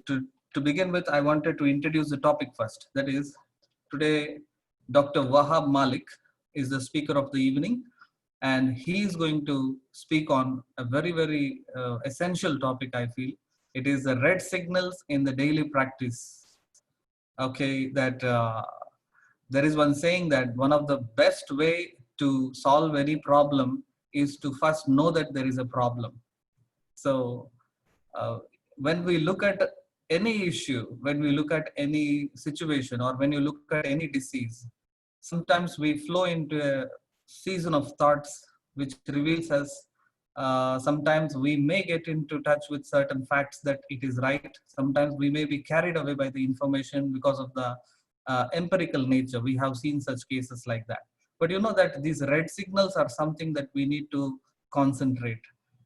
to begin with, I wanted to introduce the topic first. That is, today, Dr. Vahab Malick is the speaker of the evening, and he is going to speak on a very, very essential topic, I feel. It is the red signals in the daily practice. Okay, that there is one saying that one of the best way to solve any problem is to first know that there is a problem. So when we look at any issue, when we look at any situation, or when you look at any disease, sometimes we flow into a season of thoughts which reveals us. Sometimes we may get into touch with certain facts that it is right. Sometimes we may be carried away by the information because of the empirical nature. We have seen such cases like that. But you know that these red signals are something that we need to concentrate.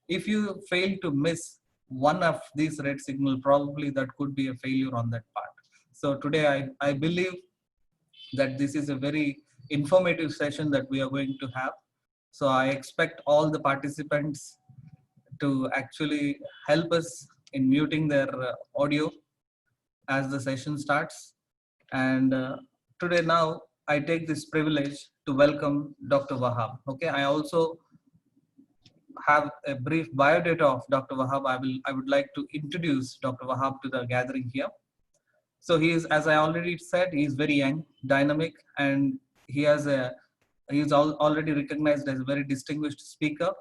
If you fail to miss one of these red signal, probably that could be a failure on that part. So today I believe that this is a very informative session that we are going to have. So I expect all the participants to actually help us in muting their audio as the session starts. And today now I take this privilege to welcome Dr. Vahab. Okay, I also have a brief biodata of Dr. Vahab. I would like to introduce Dr. Vahab to the gathering here. So he is, as I already said, he is very young, dynamic, and he is already recognized as a very distinguished speaker.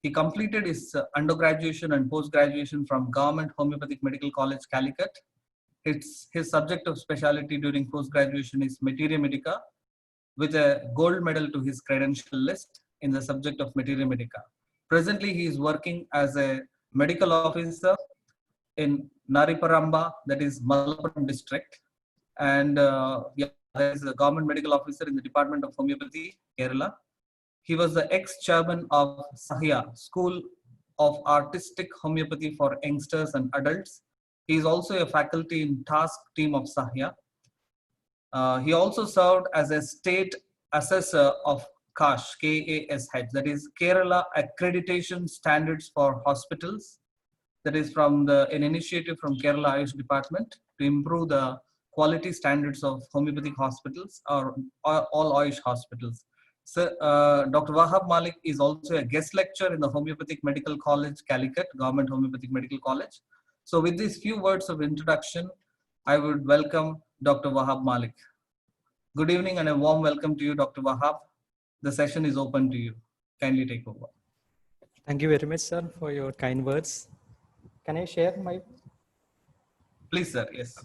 He completed his undergraduation and post-graduation from Government Homoeopathic Medical College, Calicut. His subject of specialty during post-graduation is Materia Medica, with a gold medal to his credential list in the subject of Materia Medica. Presently, he is working as a medical officer in Nariparamba, that is Malappuram district. And yeah, there is a government medical officer in the Department of Homeopathy, Kerala. He was the ex-chairman of Sahya, School of Artistic Homeopathy for Youngsters and Adults. He is also a faculty in task team of Sahya. He also served as a state assessor of KASH, K-A-S-H, that is Kerala Accreditation Standards for Hospitals. That is from an initiative from Kerala Ayush Department to improve the quality standards of homeopathic hospitals or all Ayush hospitals. So, Dr. Vahab Malick is also a guest lecturer in the Homeopathic Medical College, Calicut, Government Homeopathic Medical College. So with these few words of introduction, I would welcome Dr. Vahab Malick. Good evening and a warm welcome to you, Dr. Vahab. The session is open to you. Kindly take over. Thank you very much, sir, for your kind words. Can I share my? Please, sir. Yes.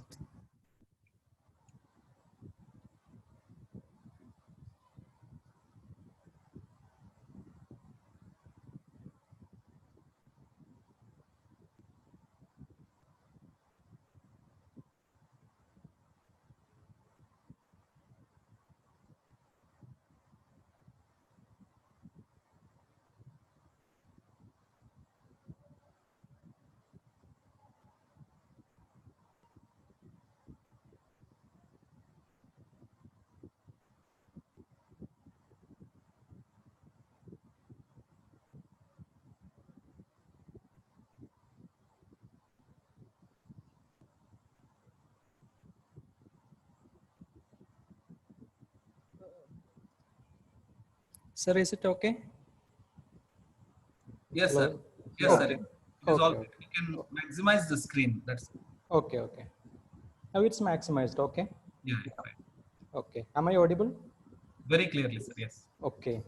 Sir, is it okay? Yes, Hello? sir. Yes, Okay. sir. It is Okay, all. okay. You can maximize the screen. That's Okay, okay. Now it's maximized, okay? yeah, right. Okay. Am I audible? Very clearly, sir. Yes. Okay.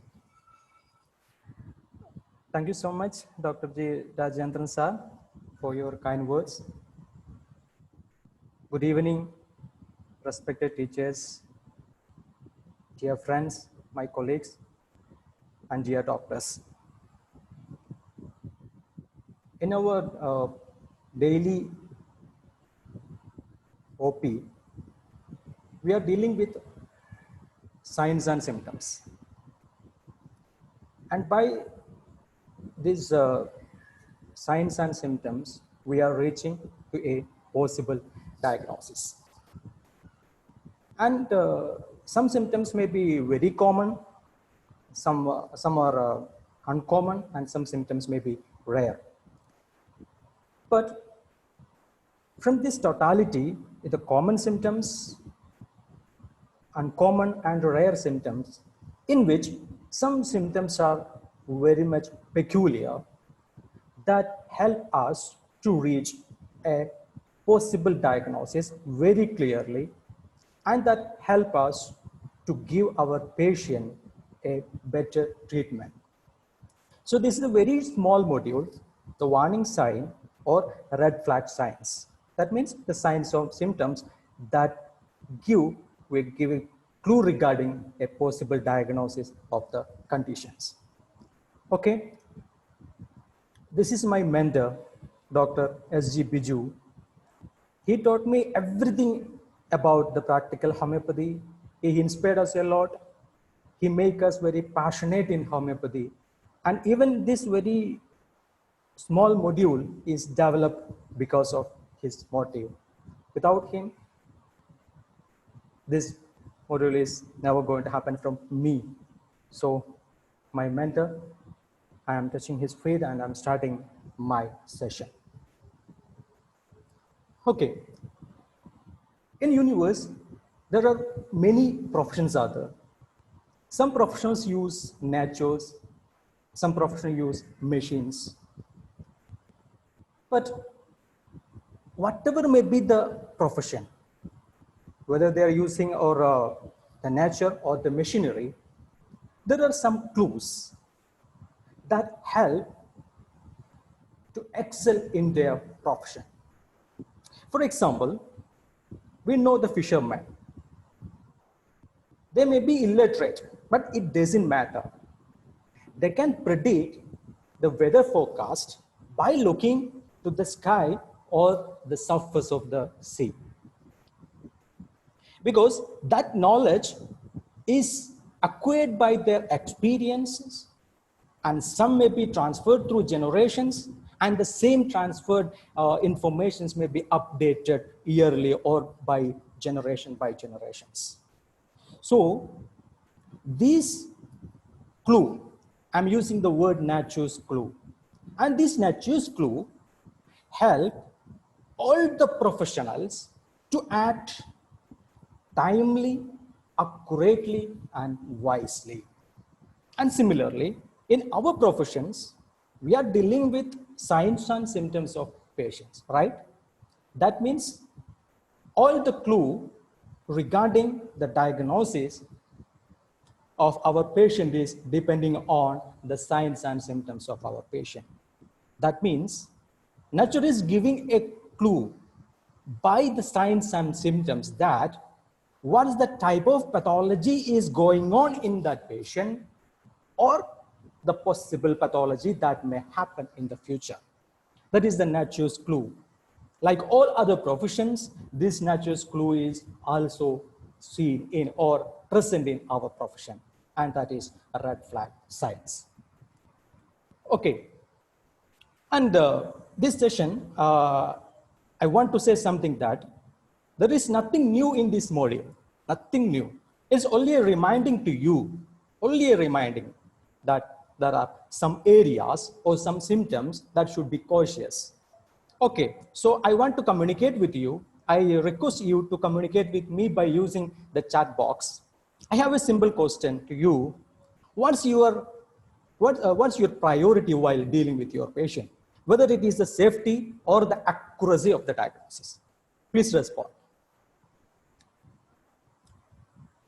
Thank you so much, Dr. J. Rajendran sir, for your kind words. Good evening, respected teachers, dear friends, my colleagues, and dear doctors. In our daily OP, we are dealing with signs and symptoms. And by these signs and symptoms, we are reaching to a possible diagnosis. And some symptoms may be very common, some are uncommon, and some symptoms may be rare. But From this totality, the common symptoms, uncommon and rare symptoms, in which some symptoms are very much peculiar, that help us to reach a possible diagnosis very clearly, and that help us to give our patient a better treatment. So this is a very small module, the warning sign or red flag signs. That means the signs or symptoms that will give a clue regarding a possible diagnosis of the conditions. Okay, this is my mentor, Dr. S.G. Biju. He taught me everything about the practical homeopathy. He inspired us a lot. He made us very passionate in homeopathy. And even this very small module is developed because of his motive. Without him, this module is never going to happen from me. So my mentor, I am touching his feet and I'm starting my session. Okay. In universe, there are many professions out there. Some professions use natures, some professions use machines. But whatever may be the profession, whether they are using or the nature or the machinery, there are some clues that help to excel in their profession. For example, we know the fishermen. They may be illiterate, but it doesn't matter. They can predict the weather forecast by looking to the sky or the surface of the sea. Because that knowledge is acquired by their experiences, and some may be transferred through generations, and the same transferred informations may be updated yearly or by generations. So this clue, I'm using the word nature's clue, and this nature's clue help all the professionals to act timely, accurately, and wisely. And similarly, in our professions, we are dealing with signs and symptoms of patients, right? That means all the clue regarding the diagnosis of our patient is depending on the signs and symptoms of our patient. That means nature is giving a clue by the signs and symptoms that what is the type of pathology is going on in that patient, or the possible pathology that may happen in the future. That is the nature's clue. Like all other professions, this nature's clue is also seen in or present in our profession, and that is a red flag signs. Okay, and this session, I want to say something that there is nothing new in this module, nothing new. It's only a reminding to you, only a reminding that there are some areas or some symptoms that should be cautious. Okay, so I want to communicate with you. I request you to communicate with me by using the chat box. I have a simple question to you. What's your priority while dealing with your patient? Whether it is the safety or the accuracy of the diagnosis. Please respond.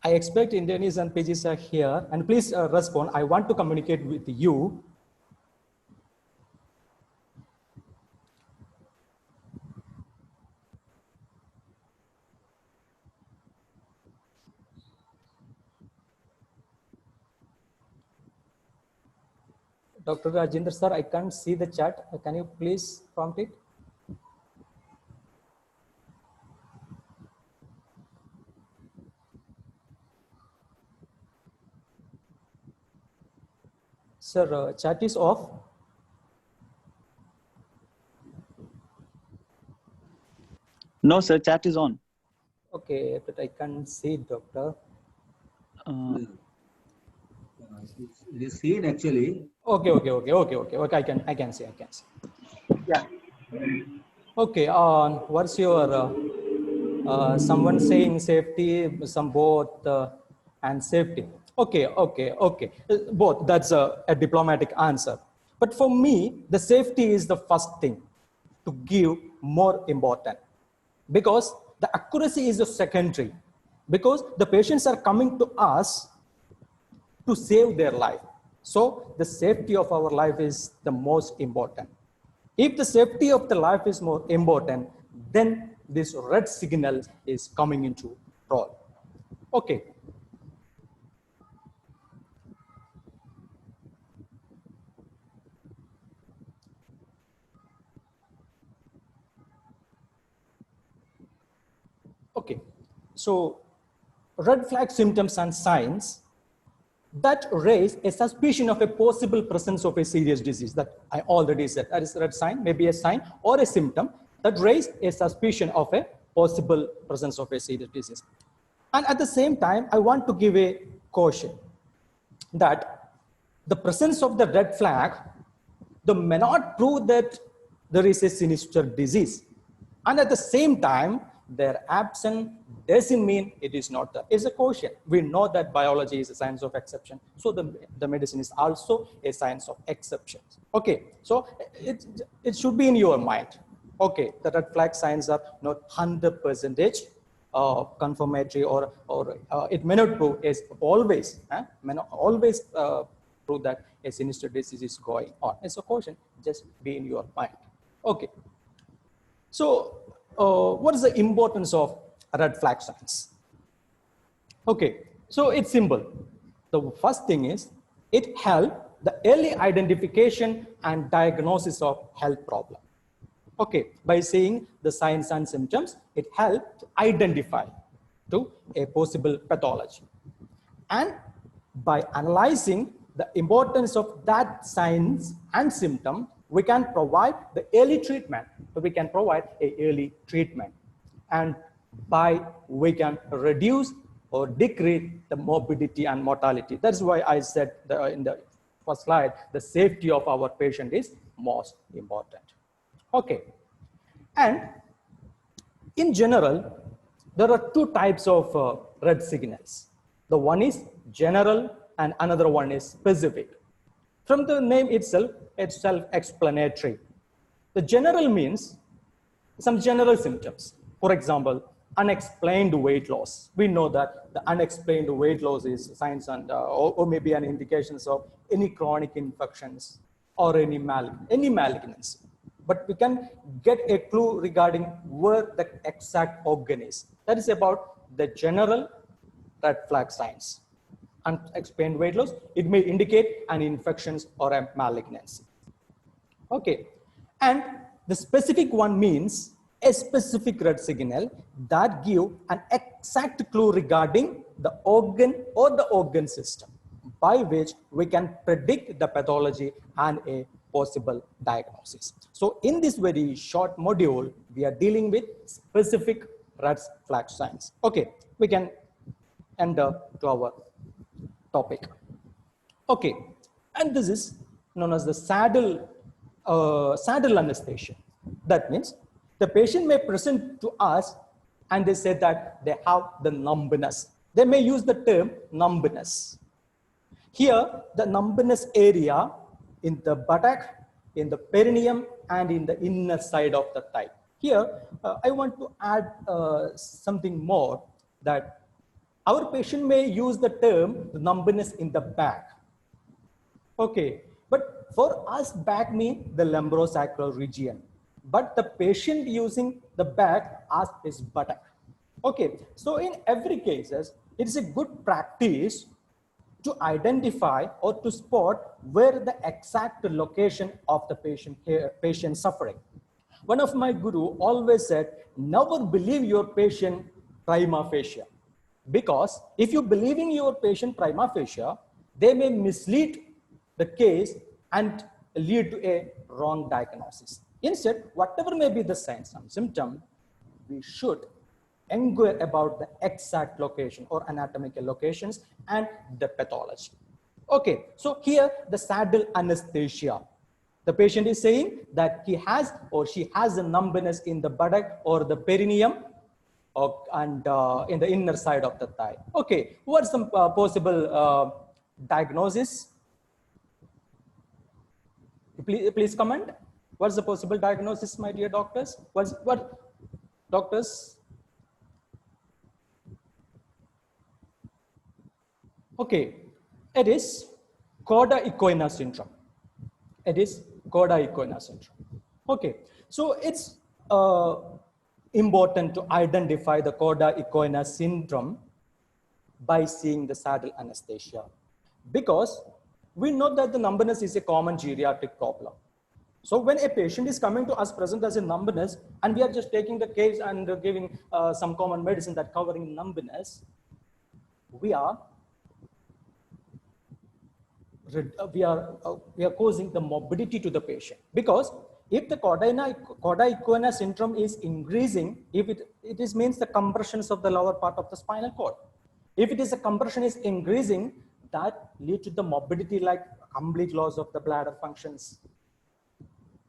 I expect Indians and pages are here, and please respond. I want to communicate with you. Dr. Rajendra sir, I can't see the chat. Can you please prompt it? Sir, chat is off. No, sir, chat is on. Okay, but I can't see it, doctor. It is seen actually. Okay. I can see. Yeah. Okay, what's your, someone saying safety, some both and safety. Okay, okay, okay. Both, that's a diplomatic answer. But for me, the safety is the first thing to give more important, because the accuracy is a secondary, because the patients are coming to us to save their life. So the safety of our life is the most important. If the safety of the life is more important, then this red signal is coming into role. Okay. Okay. So red flag symptoms and signs that raise a suspicion of a possible presence of a serious disease that I already said. That is a red sign, maybe a sign or a symptom that raise a suspicion of a possible presence of a serious disease. And at the same time, I want to give a caution that the presence of the red flag may not prove that there is a sinister disease. And at the same time, their absence doesn't mean it is not there. It's a caution. We know that biology is a science of exception. So the medicine is also a science of exceptions. Okay, so it should be in your mind. Okay, the red flag signs are not 100% confirmatory, or it may not prove is always, may not always prove that a sinister disease is going on. It's a caution, just be in your mind. Okay. So what is the importance of red flag signs? Okay, so it's simple. The first thing is it helps the early identification and diagnosis of health problem. Okay, by seeing the signs and symptoms, it helps identify to a possible pathology. And by analyzing the importance of that signs and symptom, we can provide the early treatment. So we can provide a early treatment. And by we can reduce or decrease the morbidity and mortality. That's why I said in the first slide, the safety of our patient is most important. Okay. And in general, there are two types of red signals. The one is general and another one is specific. From the name itself, it's self-explanatory. The general means some general symptoms. For example, unexplained weight loss. We know that the unexplained weight loss is signs and or maybe an indications of any chronic infections or any malignancy. But we can get a clue regarding where the exact organ is. That is about the general red flag signs. Unexplained weight loss, it may indicate an infections or a malignancy. Okay, and the specific one means a specific red signal that give an exact clue regarding the organ or the organ system by which we can predict the pathology and a possible diagnosis. So in this very short module, we are dealing with specific red flag signs. Okay, we can enter to our topic. Okay, and this is known as the saddle anesthesia. That means the patient may present to us and they say that they have the numbness. They may use the term numbness. Here, the numbness area in the buttock, in the perineum, and in the inner side of the thigh. Here, I want to add something more, that our patient may use the term numbness in the back. Okay, but for us, back means the lumbosacral region. But the patient using the back as his buttock. Okay, so in every cases, it is a good practice to identify or to spot where the exact location of the patient suffering. One of my guru always said, never believe your patient prima facie. Because if you believe in your patient prima facie, they may mislead the case and lead to a wrong diagnosis. Instead, whatever may be the signs and symptom, we should inquire about the exact location or anatomical locations and the pathology. Okay, so here the saddle anesthesia. The patient is saying that he has or she has a numbness in the buttock or the perineum and in the inner side of the thigh. Okay, what's some possible diagnosis? Please comment. What's the possible diagnosis, my dear doctors? What doctors? Okay, it is Coda equina syndrome. It is Coda equina syndrome. Okay, so it's important to identify the Coda equina syndrome by seeing the saddle anesthesia, because we know that the numbness is a common geriatric problem. So when a patient is coming to us present as a numbness, and we are just taking the case and giving some common medicine that covering numbness, we are causing the morbidity to the patient, because if the Coda equina syndrome is increasing, if it means the compressions of the lower part of the spinal cord. If it is a compression is increasing, that lead to the morbidity like complete loss of the bladder functions,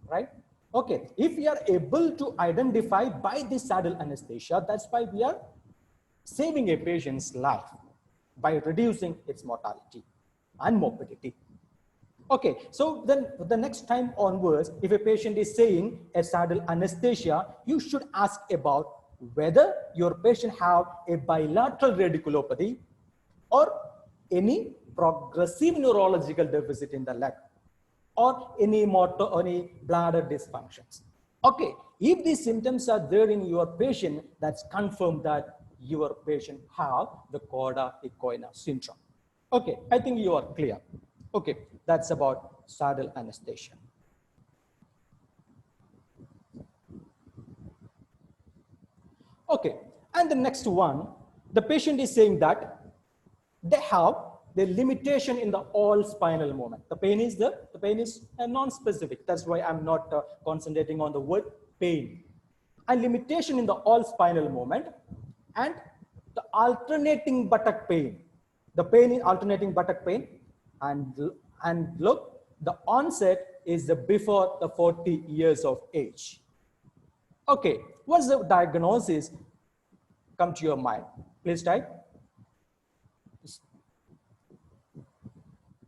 right? Okay, if we are able to identify by the saddle anesthesia, that's why we are saving a patient's life by reducing its mortality and morbidity. Okay, so then the next time onwards, if a patient is saying a saddle anesthesia, you should ask about whether your patient have a bilateral radiculopathy or any progressive neurological deficit in the leg or any motor or any bladder dysfunctions. Okay, if these symptoms are there in your patient, that's confirmed that your patient have the Coda equina syndrome. Okay, I think you are clear. Okay, that's about saddle anesthesia. Okay, and the next one, the patient is saying that they have the limitation in the all spinal movement. The pain is non-specific. That's why I'm not concentrating on the word pain. And limitation in the all spinal movement and the alternating buttock pain. The pain is alternating buttock pain, and look, the onset is before the 40 years of age. Okay, what's the diagnosis come to your mind? Please type.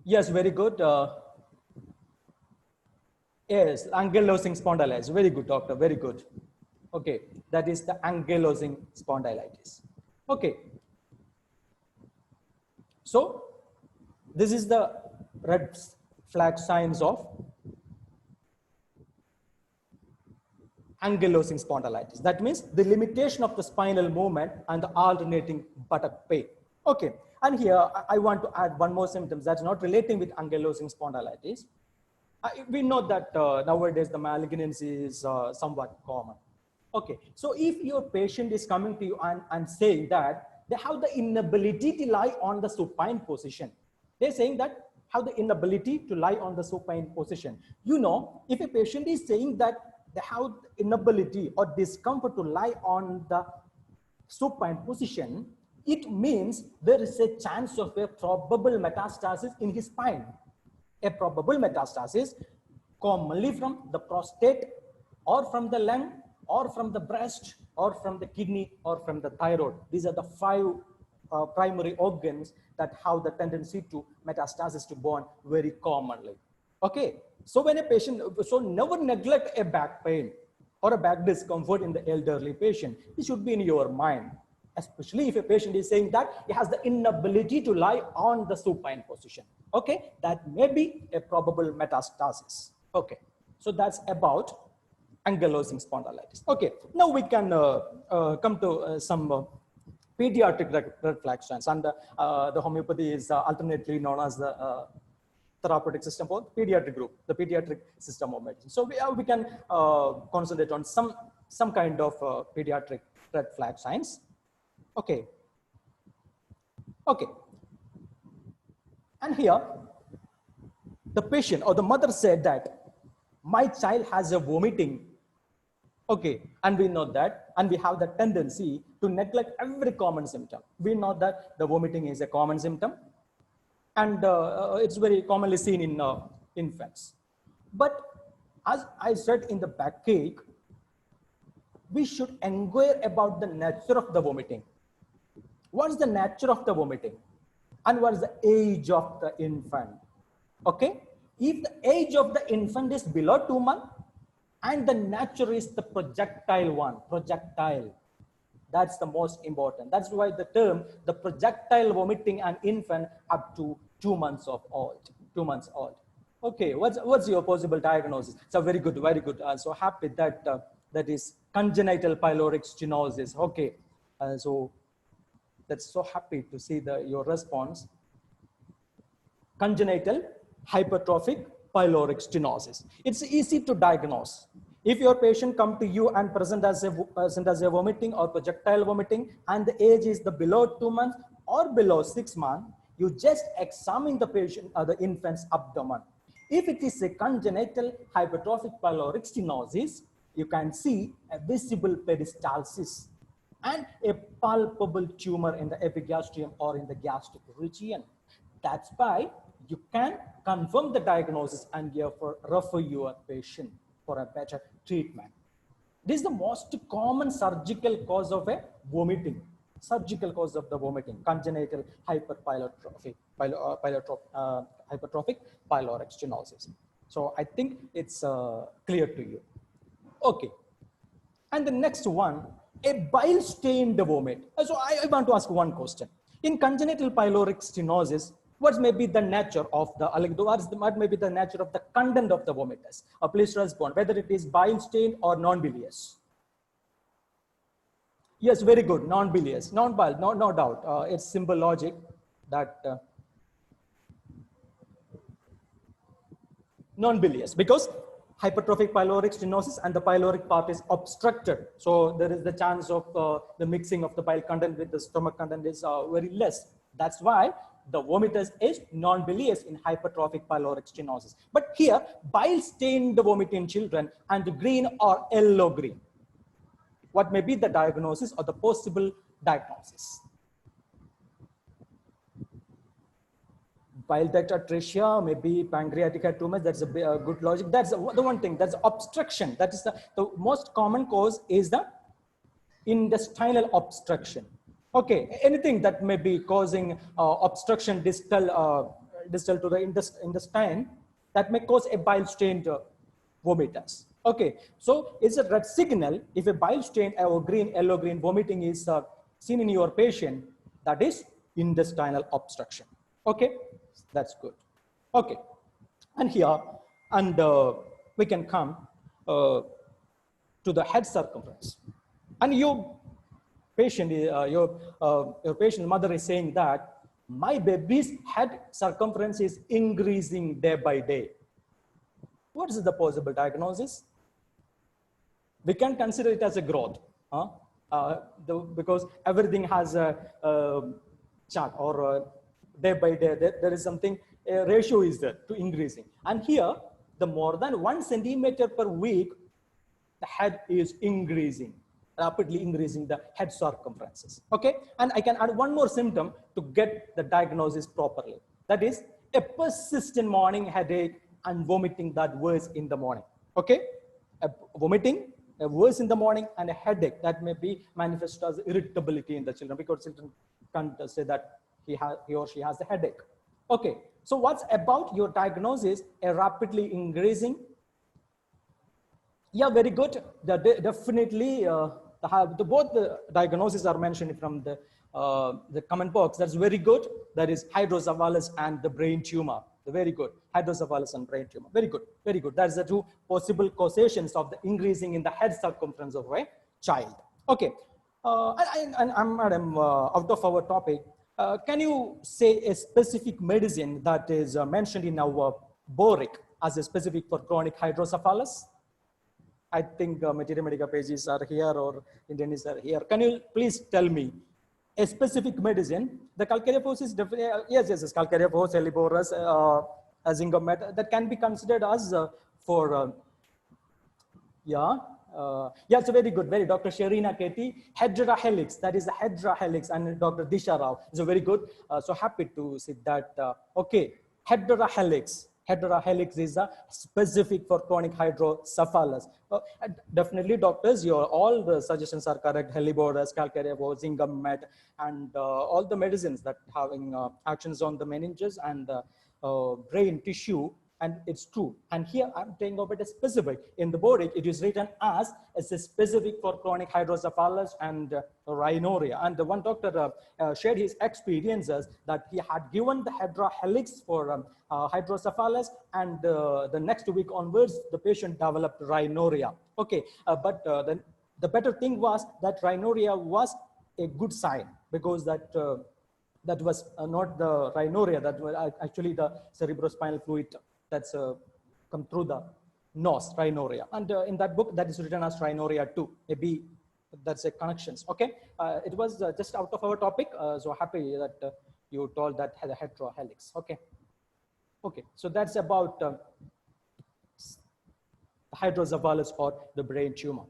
Yes, very good. Yes, ankylosing spondylitis. Very good, doctor. Very good. Okay, that is the ankylosing spondylitis. Okay. So this is the red flag signs of ankylosing spondylitis. That means the limitation of the spinal movement and the alternating buttock pain. Okay, and here I want to add one more symptom that's not relating with ankylosing spondylitis. We know that nowadays the malignancy is somewhat common. Okay, so if your patient is coming to you and saying that they have the inability to lie on the supine position, they're saying that have the inability to lie on the supine position. You know, if a patient is saying that they have inability or discomfort to lie on the supine position, it means there is a chance of a probable metastasis in his spine. A probable metastasis commonly from the prostate or from the lung or from the breast or from the kidney or from the thyroid. These are the 5 primary organs that have the tendency to metastasis to bone very commonly. Okay, so when a patient, so never neglect a back pain or a back discomfort in the elderly patient. This should be in your mind, especially if a patient is saying that he has the inability to lie on the supine position. Okay, that may be a probable metastasis. Okay, so that's about ankylosing spondylitis. Okay, now we can come to some pediatric red flag signs, and the homeopathy is alternately known as the therapeutic system for pediatric group, the pediatric system of medicine. So we can concentrate on some kind of pediatric red flag signs. Okay. Okay. And here, the patient or the mother said that my child has a vomiting. Okay, and we know that, and we have the tendency to neglect every common symptom. We know that the vomiting is a common symptom, and it's very commonly seen in infants. But As I said in the backache, we should inquire about the nature of the vomiting. What's the nature of the vomiting? And what is the age of the infant? Okay. If the age of the infant is below 2 months and the nature is the projectile one, projectile, that's the most important. That's why the term, the projectile vomiting an infant up to 2 months of old, 2 months old. Okay, what's your possible diagnosis? So very good, very good. I'm so happy that that is congenital pyloric stenosis. Okay, so that's so happy to see your response. Congenital hypertrophic pyloric stenosis. It's easy to diagnose. If your patient come to you and present as a vomiting or projectile vomiting, and the age is the below 2 months or below 6 months, you just examine the patient or the infant's abdomen. If it is a congenital hypertrophic pyloric stenosis, you can see a visible peristalsis and a palpable tumor in the epigastrium or in the gastric region. That's why you can confirm the diagnosis and therefore refer your patient for a better treatment. This is the most common surgical cause of a vomiting. Surgical cause of the vomiting, congenital hypertrophic pyloric stenosis. So I think it's clear to you. Okay. And the next one, a bile-stained vomit. So I want to ask one question. In congenital pyloric stenosis, what may be the nature of what may be the nature of the content of the vomitus? Please respond, whether it is bile-stained or non-bilious. Yes, very good, non-bilious, non-bile, no doubt. It's simple logic that non-bilious, because hypertrophic pyloric stenosis and the pyloric part is obstructed. So there is the chance of the mixing of the bile content with the stomach content is very less. That's why the vomitus is non-bilious in hypertrophic pyloric stenosis. But here, bile-stained vomit in children and the green or yellow green. What may be the diagnosis or the possible diagnosis? Bile duct atresia, maybe pancreatic tumors. That's a good logic. That's the one thing. That's obstruction. That is the most common cause is the intestinal obstruction. Okay, anything that may be causing obstruction distal to the intestine, that may cause a bile-stained vomitus. Okay, so it's a red signal if a bile-stained or green, yellow-green vomiting is seen in your patient, that is intestinal obstruction. Okay, that's good. Okay, and here, and we can come to the head circumference. And your patient, your patient mother is saying that my baby's head circumference is increasing day by day. What is the possible diagnosis? We can consider it as a growth, because everything has a chart or day by day. There is something, a ratio is there to increasing. And here, the more than 1 centimeter per week, the head is increasing, rapidly increasing the head circumferences. Okay, and I can add one more symptom to get the diagnosis properly. That is a persistent morning headache and vomiting that worse in the morning. Okay, vomiting worse in the morning and a headache that may be manifest as irritability in the children, because children can't say that he or she has a headache. Okay, so what's about your diagnosis? A rapidly increasing. Yeah, very good. Definitely, both the diagnoses are mentioned from the comment box. That's very good. That is hydrocephalus and the brain tumor. Very good. Hydrocephalus and brain tumor. Very good. Very good. That's the two possible causations of the increasing in the head circumference of a child. Okay. I'm out of our topic. Can you say a specific medicine that is mentioned in our boric as a specific for chronic hydrocephalus? I think Material Medica pages are here or Indians are here. Can you please tell me a specific medicine? The calcareous is definitely, yes, calcareous, helleborus, zingomet, that can be considered as for, yes, very good, Dr. Sherina Katie, Hedra helix, that is the Hedra helix, and Dr. Disha Rao is very good. So happy to see that. Okay, Hedra helix. Hedera helix is specific for chronic hydrocephalus. Definitely, doctors, your all the suggestions are correct. Hellebores, calcarevo, zinc, met, and all the medicines that having actions on the meninges and brain tissue. And it's true. And here I'm saying about a specific. In the board, it is written as a specific for chronic hydrocephalus and rhinorrhea. And the one doctor shared his experiences that he had given the Hedera helix for hydrocephalus, and the next week onwards, the patient developed rhinorrhea. Okay, but the better thing was that rhinorrhea was a good sign, because that that was not the rhinorrhea, that was actually the cerebrospinal fluid that's come through the nose, rhinorrhea. And in that book, that is written as rhinorrhea 2. Maybe that's a connections. Okay, it was just out of our topic. So happy that you told that had a Hedera helix. Okay, okay. So that's about hydrocephalus or the brain tumor.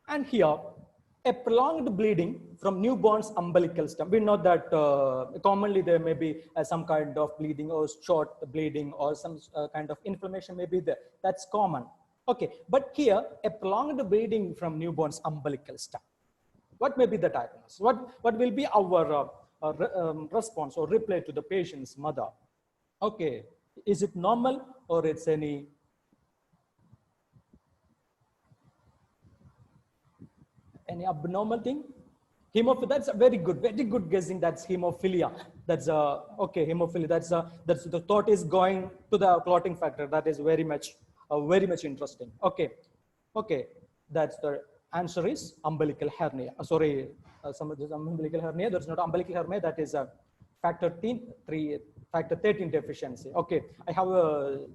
And here, a prolonged bleeding from newborn's umbilical stem. We know that commonly there may be some kind of bleeding or short bleeding or some kind of inflammation may be there. That's common. Okay, but here a prolonged bleeding from newborn's umbilical stem. What may be the diagnosis? What will be our response or reply to the patient's mother? Okay, is it normal or it's any abnormal thing? Hemophilia, that's a very good guessing. That's hemophilia. That's okay, hemophilia. That's the thought is going to the clotting factor. That is very much interesting. Okay, okay. That's the answer is umbilical hernia. Sorry, some of this umbilical hernia. That's not umbilical hernia. That is a factor 13 deficiency. Okay, I have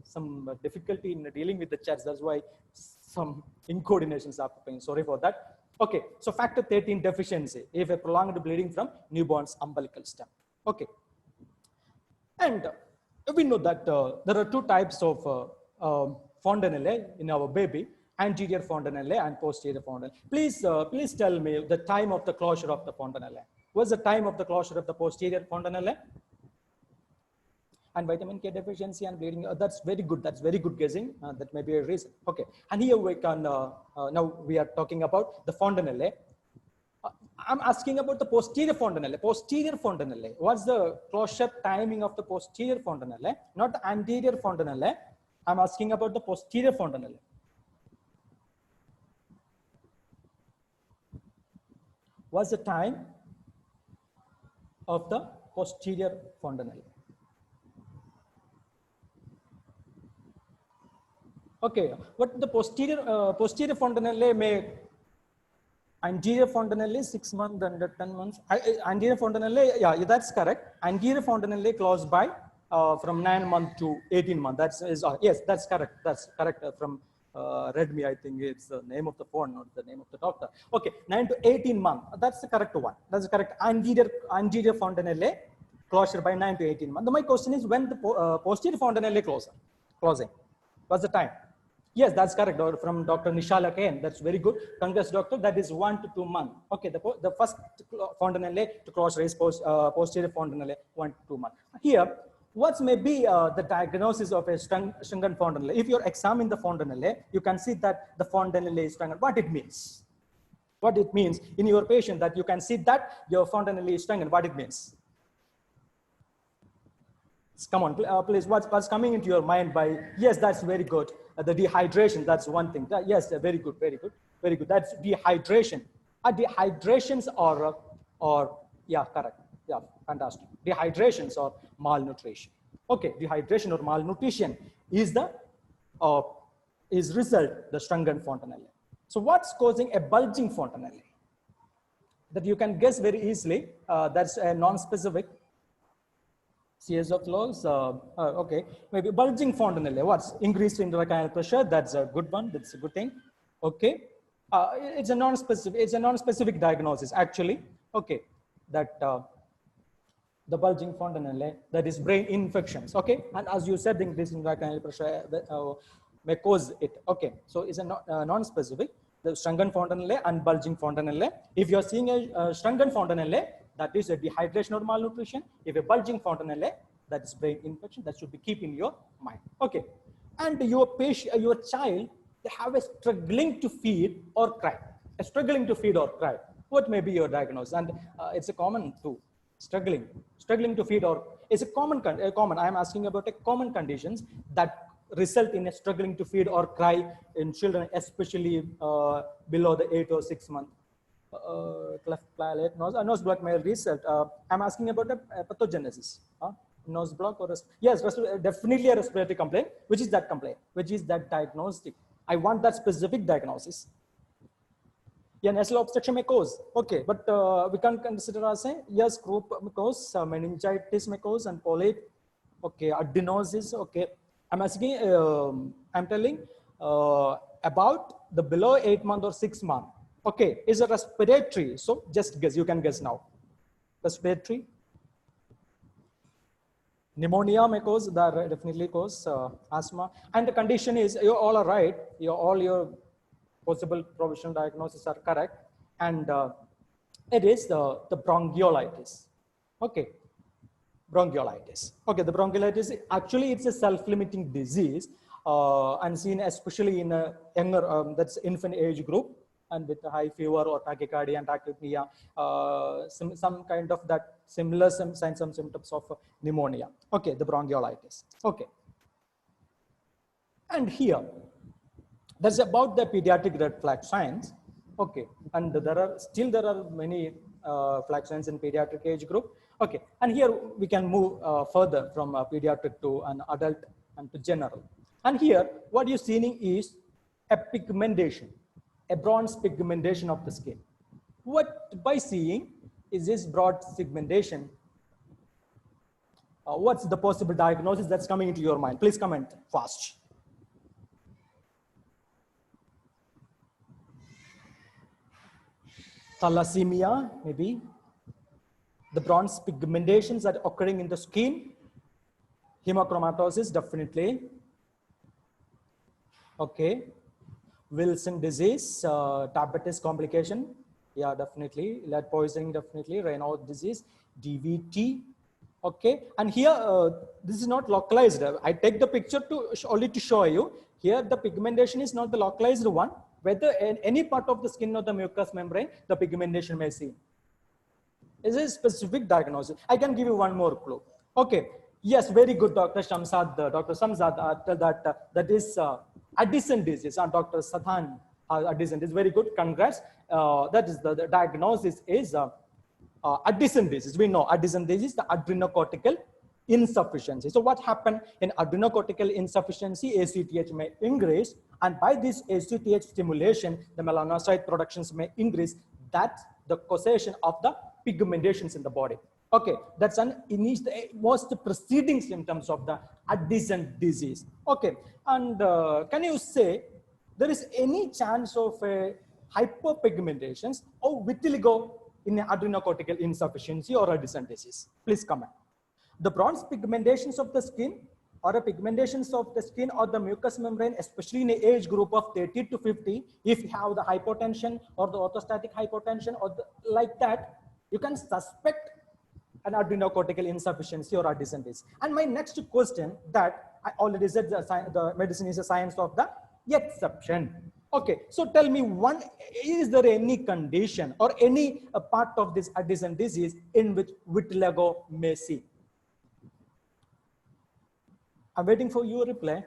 some difficulty in dealing with the chats. That's why some incoordinations are happening. Sorry for that. Okay, so factor 13 deficiency, if a prolonged bleeding from newborn's umbilical stem. Okay, and we know that there are two types of fontanelle in our baby: anterior fontanelle and posterior fontanelle. Please tell me the time of the closure of the fontanelle. What's the time of the closure of the posterior fontanelle? And vitamin K deficiency and bleeding. That's very good. That's very good guessing. That may be a reason. Okay. And here we can, now we are talking about the fontanelle. I'm asking about the posterior fontanelle. Posterior fontanelle. What's the closure timing of the posterior fontanelle? Not the anterior fontanelle. I'm asking about the posterior fontanelle. What's the time of the posterior fontanelle? Okay, what the posterior fontanelle may anterior fontanelle 6 months and 10 months. Anterior fontanelle, yeah, that's correct. Anterior fontanelle closed by from 9 months to 18 months. That's yes, that's correct. That's correct. From Redmi, I think it's the name of the phone, not the name of the doctor. Okay, 9 to 18 months. That's the correct one. That's the correct anterior fontanelle closure by 9 to 18 months. My question is when the posterior fontanelle closing. What's the time? Yes, that's correct. From Dr. Nishala Kane. That's very good. Congrats, doctor. That is 1 to 2 months. Okay, the first fontanelle to closure is posterior fontanelle 1 to 2 months. Here, what may be the diagnosis of a Strungen fontanelle? If you examine the fontanelle, you can see that the fontanelle is Strungen. What it means? What it means in your patient that you can see that your fontanelle is Strungen. What it means? Come on, please. What's coming into your mind by? Yes, that's very good. The dehydration. That's one thing. Yes, very good, very good, very good. That's dehydration. Dehydrations or yeah, correct. Yeah, fantastic. Dehydrations or malnutrition. Okay, dehydration or malnutrition is the result the Strungen fontanelle. So what's causing a bulging fontanelle? That you can guess very easily. That's a non-specific. CS of lows, okay, maybe bulging fontanelle. What's increased intraretinal pressure? That's a good one. That's a good thing. Okay, it's a non-specific. It's a non-specific diagnosis actually. Okay, that the bulging fontanelle, that is brain infections. Okay, and as you said, the increased intraretinal pressure may cause it. Okay, so it's a non-specific. The Strungen fontanelle and bulging fontanelle. If you are seeing a Strungen fontanelle, that is a dehydration or malnutrition. If a bulging fontanelle, that is brain infection. That should be keep in your mind. Okay, and your patient, your child, they have a struggling to feed or cry. A struggling to feed or cry. What may be your diagnosis? And it's a common too. Struggling to feed or is a common. I am asking about a common conditions that result in a struggling to feed or cry in children, especially below the 8 or 6 month. Cleft palate, nose block may result. I'm asking about a pathogenesis. Nose block or yes, definitely a respiratory complaint. Which is that complaint? Which is that diagnostic? I want that specific diagnosis. Yeah, nasal obstruction may cause. Okay, but we can consider as a yes, group may cause, meningitis may cause, and polyp. Okay, adenosis. Okay, I'm asking. I'm telling about the below 8 month or 6 month. Okay, is a respiratory. So just guess. You can guess now. Respiratory. Pneumonia may cause. That definitely cause asthma. And the condition is you all are right. All your possible provisional diagnosis are correct, and it is the bronchiolitis. Okay, bronchiolitis. Okay, the bronchiolitis actually it's a self-limiting disease and seen especially in a younger that's infant age group and with a high fever or tachycardia and tachypnea, some kind of that similar signs and symptoms of pneumonia. Okay, the bronchiolitis. Okay, and here. That's about the pediatric red flag signs. Okay, and there are many flag signs in pediatric age group. Okay, and here we can move further from pediatric to an adult and to general. And here, what you're seeing is a pigmentation, a bronze pigmentation of the skin. What by seeing is this broad pigmentation? What's the possible diagnosis that's coming into your mind? Please comment fast. Thalassemia, maybe. The bronze pigmentations that are occurring in the skin. Hemochromatosis, definitely. Okay. Wilson disease, diabetes complication. Yeah, definitely. Lead poisoning, definitely. Raynaud disease, DVT. Okay. And here, this is not localized. I take the picture to only to show you. Here, the pigmentation is not the localized one. Whether in any part of the skin or the mucous membrane, the pigmentation may see. Is a specific diagnosis. I can give you one more clue. Okay. Yes, very good, Dr. Shamsad. Dr. Shamsad, that is Addison disease. And Dr. Sathan, Addison is very good. Congrats. That is the diagnosis is Addison disease. We know Addison disease, the adrenocortical insufficiency. So what happened in adrenocortical insufficiency? ACTH may increase, and by this ACTH stimulation, the melanocyte productions may increase. That's the causation of the pigmentations in the body. Okay, that's an most preceding symptoms of the Addison disease. Okay, and can you say there is any chance of hypopigmentations or vitiligo in adrenocortical insufficiency or Addison disease? Please comment. The bronze pigmentations of the skin or a pigmentations of the skin or the mucous membrane, especially in the age group of 30 to 50, if you have the hypotension or the orthostatic hypotension or like that, you can suspect an adrenocortical insufficiency or Addison disease. And my next question that I already said, the medicine is a science of the exception. Okay, so tell me is there any condition or any part of this Addison disease in which vitiligo may see? I'm waiting for your reply.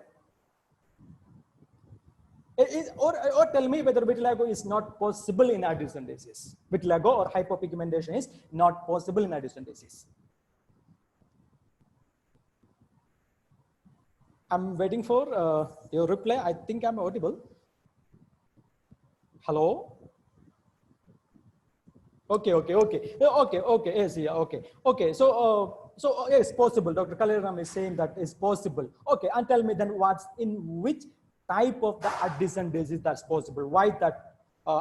Or tell me whether vitiligo is not possible in Addison disease. Vitiligo or hypopigmentation is not possible in Addison disease. I'm waiting for your reply. I think I'm audible. Hello? Okay. Yes, yeah, okay. So yes, possible. Dr. Kalaram is saying that is possible. Okay, and tell me then what's in which type of the Addison disease that's possible? Why that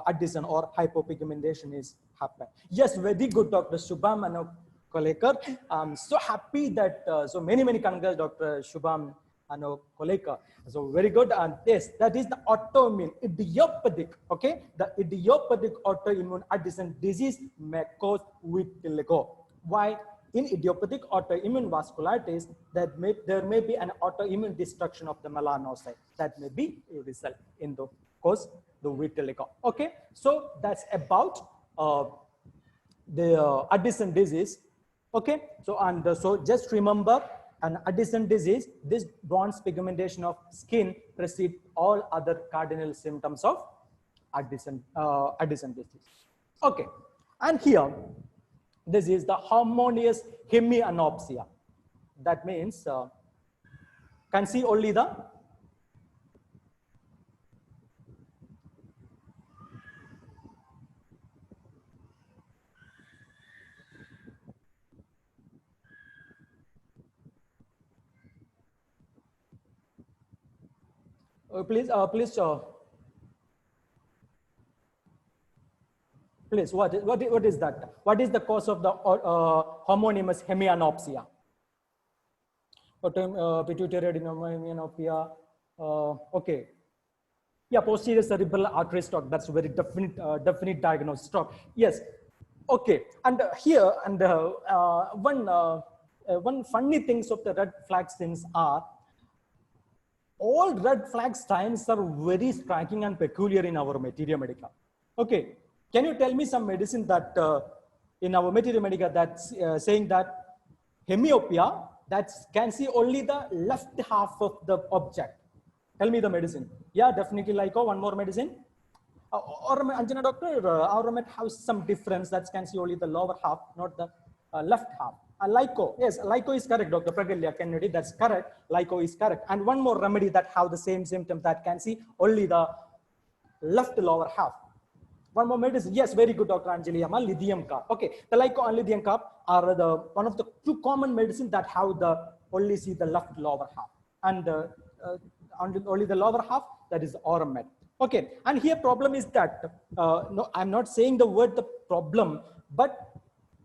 Addison or hypopigmentation is happening? Yes, very good, Dr. Shubham and Kolekar. I'm so happy that so many congrats, Dr. Shubham and Kolekar. So very good. And yes, that is the autoimmune idiopathic. Okay, the idiopathic autoimmune Addison disease may cause vitiligo. Why? in idiopathic autoimmune vasculitis, there may be an autoimmune destruction of the melanocyte that may be a result in the cause the vitiligo. Okay, so that's about the Addison disease. Okay, so so just remember, an Addison disease, this bronze pigmentation of skin precedes all other cardinal symptoms of Addison disease. Okay, and here this is the harmonious hemianopsia. That means can see only the please, what is that? What is the cause of the homonymous hemianopsia? Pituitary adenomyopia. Okay. Yeah, posterior cerebral artery stroke. That's a very definite diagnosis. Stroke. Yes. Okay. And here, and one funny things of the red flag signs are, all red flag signs are very striking and peculiar in our materia medica. Okay, can you tell me some medicine that in our materia medica that's saying that hemiopia that can see only the left half of the object? Tell me the medicine. Yeah, definitely Lyco. One more medicine. Or Anjana doctor, Auromet has some difference that can see only the lower half, not the left half. Lyco, yes, Lyco is correct, Dr. Pragalya Kennedy, that's correct. Lyco is correct. And one more remedy that have the same symptom that can see only the left lower half. One more medicine, yes, very good, Dr. Anjali, lithium carb. Okay, the Lyco and lithium carb are the one of the two common medicines that have the only see the left lower half, and only the lower half, that is Auromet. Okay, and here problem is that no, I'm not saying the word the problem, but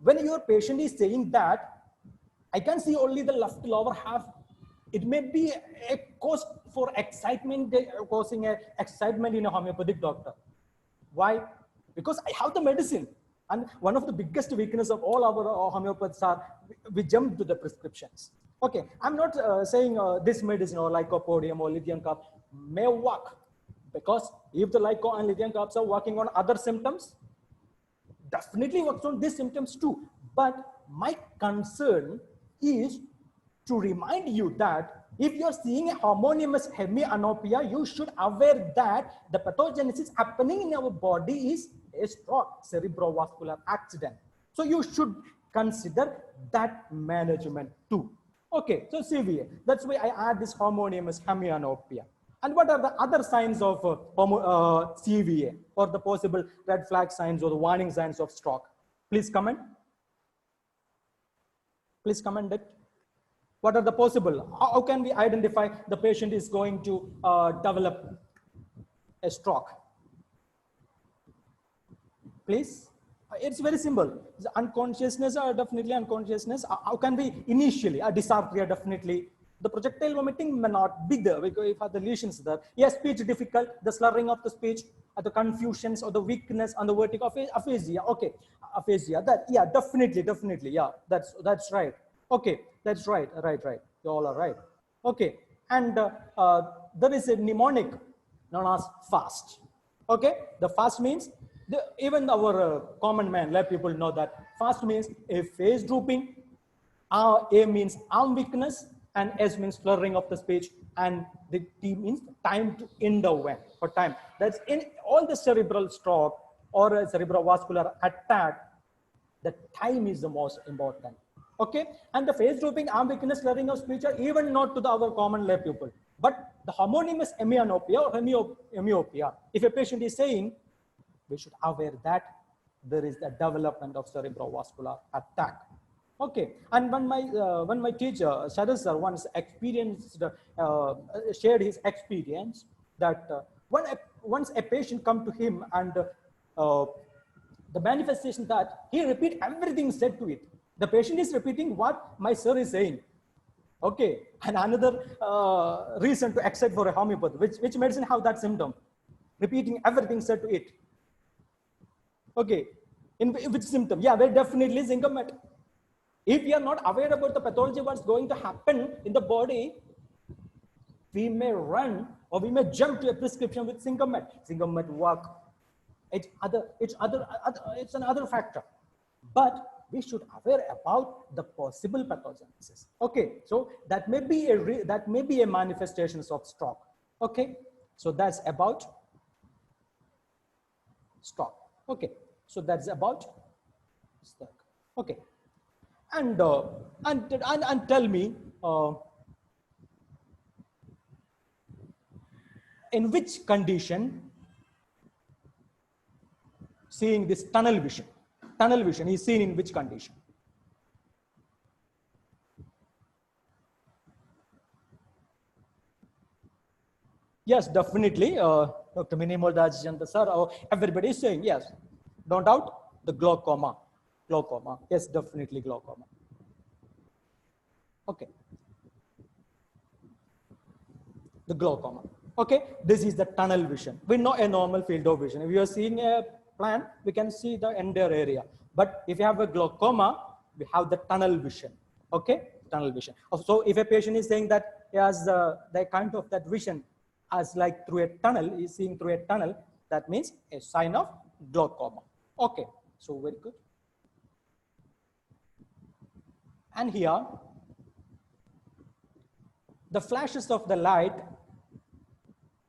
when your patient is saying that I can see only the left lower half, it may be a cause for excitement, causing a excitement in a homeopathic doctor. Why? Because I have the medicine, and one of the biggest weakness of all our homeopaths are we jump to the prescriptions. Okay, I'm not saying this medicine or lycopodium or lithium carb may work, because if the lyco and lithium carbs are working on other symptoms, definitely works on these symptoms too. But my concern is to remind you that if you're seeing a homonymous hemianopia, you should aware that the pathogenesis happening in our body is a stroke, cerebrovascular accident. So you should consider that management too. Okay, so CVA, that's why I add this homonymous hemianopia. And what are the other signs of CVA, or the possible red flag signs or the warning signs of stroke? Please comment. Please comment it. What are the possible? How can we identify the patient is going to develop a stroke? Please. It's very simple. The unconsciousness, definitely unconsciousness. How can we initially? Dysarthria, definitely. The projectile vomiting may not be there because if the lesions there. Yes, speech difficult, the slurring of the speech, the confusions or the weakness and the vertigo, aphasia. Okay, aphasia. That, yeah, definitely. Yeah, that's right. Okay, that's right. You all are right. Okay, and there is a mnemonic known as FAST. Okay, the FAST means even our common man, lay people know that FAST means a face drooping, A means arm weakness, and S means slurring of the speech, and the T means time to intervene for time. That's in all the cerebral stroke or a cerebrovascular attack, the time is the most important. Okay, and the face drooping, arm weakness, slurring of speech are even not to our common lay people, but the homonymous hemianopia or hemiopia, if a patient is saying, we should aware that there is the development of cerebrovascular attack. Okay, and when my teacher Shadas sir once experienced shared his experience that once a patient come to him and the manifestation that he repeat everything said to it. The patient is repeating what my sir is saying. Okay, and another reason to accept for a homeopath, which medicine have that symptom, repeating everything said to it. Okay, in which symptom? Yeah, very definitely zincomet. If we are not aware about the pathology, what's going to happen in the body, we may run or we may jump to a prescription with Singamet. Singamet work. It's another factor. But we should aware about the possible pathogenesis. Okay, so that may be a manifestations of stroke. Okay, so that's about stroke. Okay, so that's about stroke. Okay, and tell me in which condition seeing this tunnel vision is seen in which condition? Yes, definitely. Dr. Minimal Dajjanta sir, everybody is saying yes. Don't doubt the glaucoma. Glaucoma. Yes, definitely glaucoma. Okay. The glaucoma. Okay, this is the tunnel vision. We know a normal field of vision. If you are seeing a plant, we can see the entire area. But if you have a glaucoma, we have the tunnel vision. Okay, tunnel vision. So if a patient is saying that he has the kind of that vision as like through a tunnel, is seeing through a tunnel, that means a sign of glaucoma. Okay, so very good. And here, the flashes of the light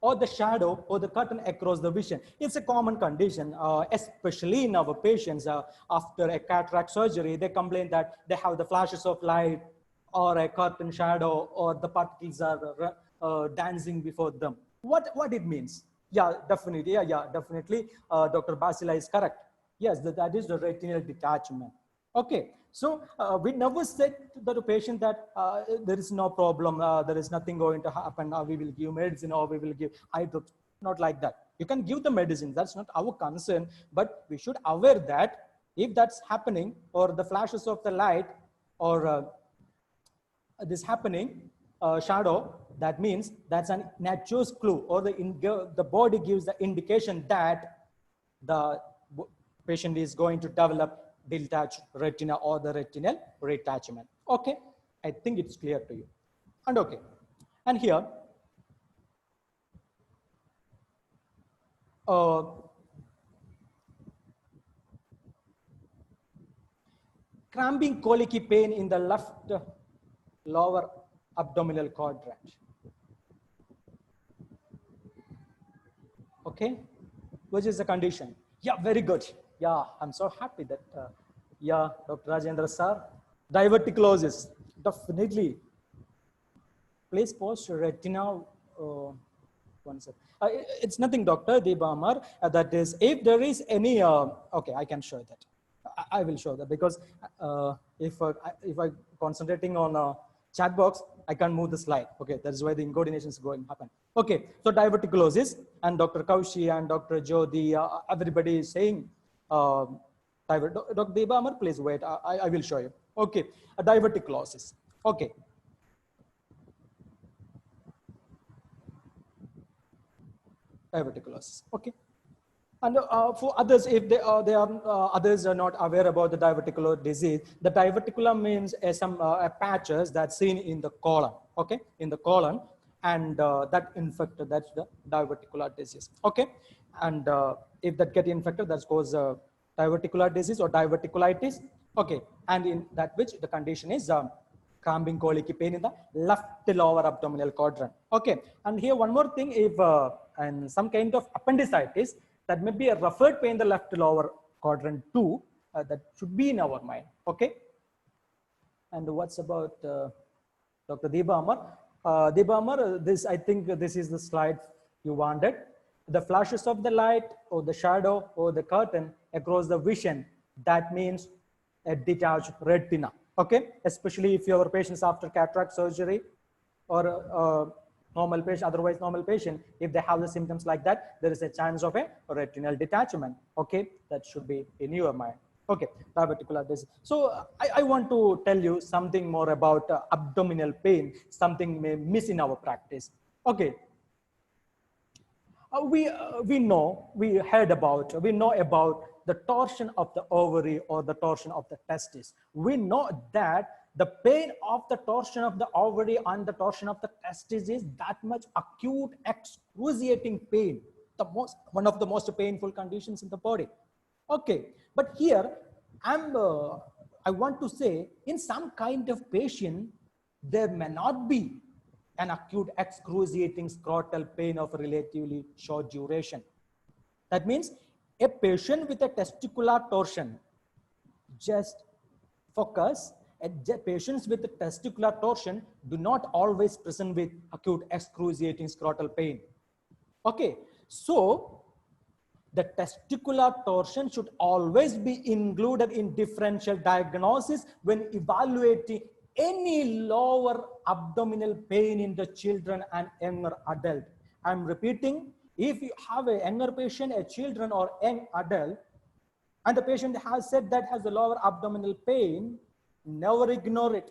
or the shadow or the curtain across the vision. It's a common condition, especially in our patients after a cataract surgery. They complain that they have the flashes of light or a curtain shadow or the particles are dancing before them. What it means? Yeah, definitely. Yeah, definitely. Dr. Basila is correct. Yes, that is the retinal detachment. Okay, so we never said to the patient that there is no problem, there is nothing going to happen, we will give medicine or we will give eye drops. Not like that. You can give the medicine, that's not our concern, but we should aware that if that's happening or the flashes of the light or this happening, shadow, that means that's an nature's clue or the body gives the indication that the patient is going to develop detached retina or the retinal detachment. Okay, I think it's clear to you. And okay, and here, cramping colicky pain in the left lower abdominal quadrant. Okay, which is the condition? Yeah, very good. Yeah, I'm so happy that, yeah, Dr. Rajendra sir, diverticulosis, definitely. Please post retina, one second. It's nothing, Dr. Debamar, that is, if there is any, okay, I can show that. I will show that because if I concentrating on chat box, I can't move the slide. Okay, that is why the incoordination is going to happen. Okay, so diverticulosis, and Dr. Kaushi and Dr. Jodi, everybody is saying, Dr. Debamar, please wait, I will show you. Okay, diverticulosis. Okay. Diverticulosis. Okay. And for others, if others are not aware about the diverticular disease, the diverticulum means some patches that's seen in the colon. Okay, in the colon, and that infected, that's the diverticular disease. Okay, and if that get infected, that's cause diverticular disease or diverticulitis. Okay, and in that which the condition is cramping colicky pain in the left lower abdominal quadrant. Okay, and here one more thing, if and some kind of appendicitis, that may be a referred pain in the left lower quadrant too, that should be in our mind. Okay, and what's about Dr. Debamar? Debamar, this, I think this is the slide you wanted. The flashes of the light or the shadow or the curtain across the vision, that means a detached retina. Okay, especially if your patients after cataract surgery or normal patient, otherwise normal patient, if they have the symptoms like that, there is a chance of a retinal detachment. Okay, that should be in your mind. Okay, diverticular disease. So I want to tell you something more about abdominal pain, something may miss in our practice. Okay. we know about the torsion of the ovary or the torsion of the testis. We know that the pain of the torsion of the ovary and the torsion of the testis is that much acute, excruciating pain, one of the most painful conditions in the body. Okay, but here I want to say, in some kind of patient, there may not be an acute excruciating scrotal pain of relatively short duration. That means a patient with a testicular torsion, just focus, patients with testicular torsion do not always present with acute excruciating scrotal pain. Okay, so the testicular torsion should always be included in differential diagnosis when evaluating any lower abdominal pain in the children and younger adult. I'm repeating, if you have a younger patient, a children or young adult, and the patient has said that has a lower abdominal pain, never ignore it.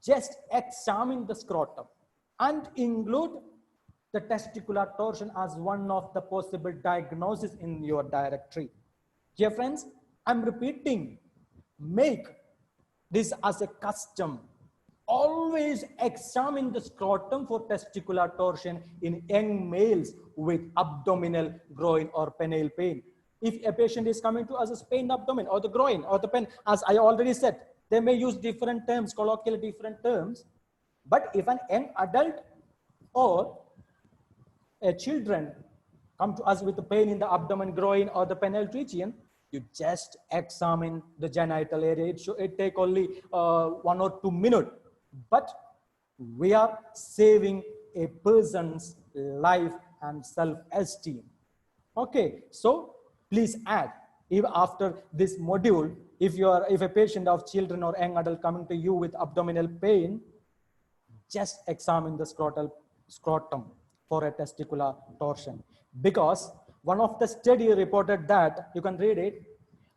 Just examine the scrotum and include the testicular torsion as one of the possible diagnoses in your directory. Dear friends, I'm repeating, make this as a custom. Always examine the scrotum for testicular torsion in young males with abdominal, groin or penile pain. If a patient is coming to us as pain abdomen or the groin or the pen, as I already said, they may use different terms, colloquially different terms. But if an young adult or a children come to us with the pain in the abdomen, groin or the penile region, you just examine the genital area. It take only 1 or 2 minutes, but we are saving a person's life and self-esteem. Okay, so please add, if after this module, if a patient of children or young adult coming to you with abdominal pain, just examine the scrotum for a testicular torsion, because one of the study reported that, you can read it,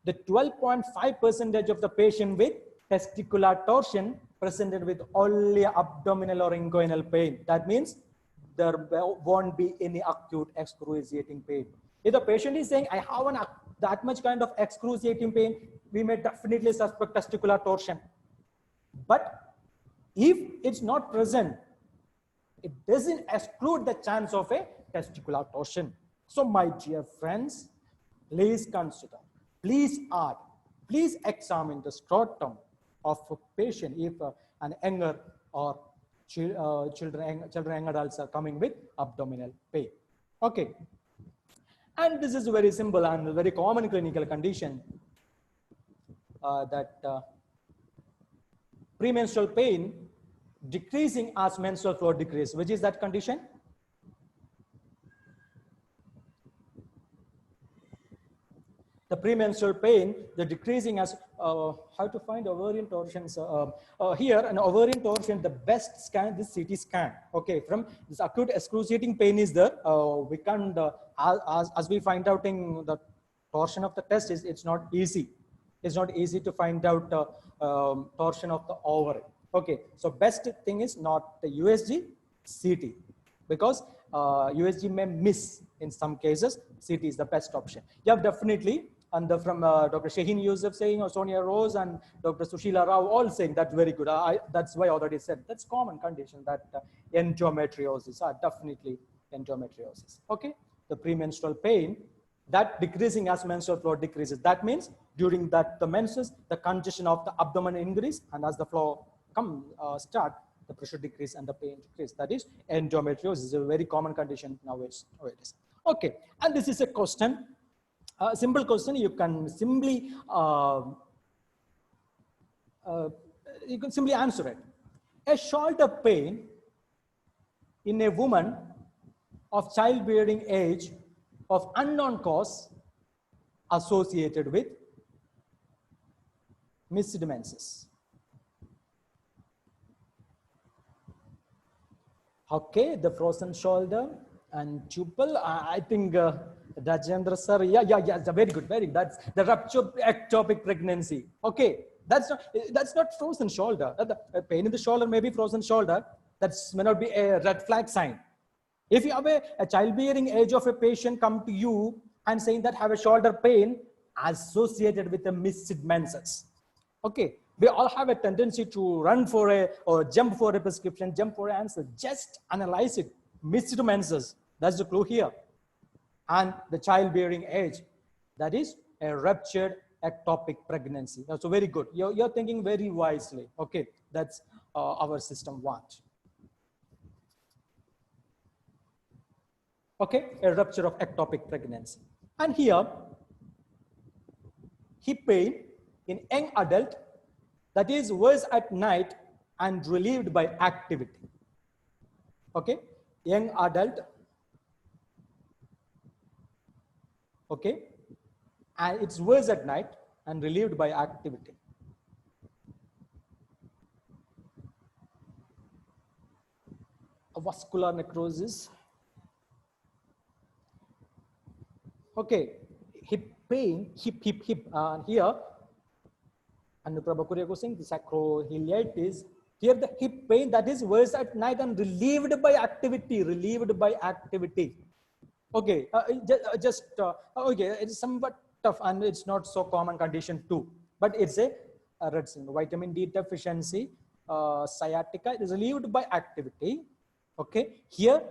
the 12.5% of the patient with testicular torsion presented with only abdominal or inguinal pain. That means there won't be any acute excruciating pain. If the patient is saying, I have that much kind of excruciating pain, we may definitely suspect testicular torsion. But if it's not present, it doesn't exclude the chance of a testicular torsion. So my dear friends, please consider, please add, please examine the scrotum of a patient if an younger or children, young adults are coming with abdominal pain. Okay. And this is a very simple and a very common clinical condition that premenstrual pain decreasing as menstrual flow decrease. Which is that condition? The premenstrual pain, the decreasing as, how to find ovarian torsions. Here, an ovarian torsion, the best scan, this CT scan. Okay, from this acute excruciating pain is there. We can't, as we find out in the torsion of the testis, it's not easy. It's not easy to find out torsion of the ovary. Okay, so best thing is not the USG, CT, because USG may miss in some cases. CT is the best option. You have definitely, and from Dr. Shaheen Yusuf saying, or Sonia Rose and Dr. Sushila Rao all saying that's very good. That's why I already said that's common condition, that endometriosis, definitely endometriosis. Okay, the premenstrual pain that decreasing as menstrual flow decreases. That means during that the menses, the congestion of the abdomen increase, and as the flow start, the pressure decrease and the pain decrease. That is endometriosis, is a very common condition nowadays. Okay, and this is a question, a simple question. You can simply answer it. A shoulder pain in a woman of childbearing age of unknown cause associated with missed menses. Okay, the frozen shoulder and tubal. I think Rajendra sir, yeah, very good. That's the rupture ectopic pregnancy. Okay, that's not frozen shoulder. The pain in the shoulder may be frozen shoulder. That may not be a red flag sign. If you have a childbearing age of a patient come to you and saying that have a shoulder pain associated with a missed menses. Okay, we all have a tendency to run for a or jump for a prescription, jump for an answer. Just analyze it. Missed menses. That's the clue here. And the childbearing age, that is a ruptured ectopic pregnancy. That's very good. You're thinking very wisely. Okay, that's our system wants. Okay, a rupture of ectopic pregnancy. And here, hip pain in young adult, that is worse at night and relieved by activity. Okay, young adult. Okay, and it's worse at night and relieved by activity. A vascular necrosis. Okay, hip pain, hip, and here, Anuprabha Kuriaku saying the sacroiliitis. Here the hip pain that is worse at night and relieved by activity, Okay, okay, it's somewhat tough and it's not so common condition too, but it's a red syndrome. Vitamin D deficiency, sciatica is relieved by activity. Okay, here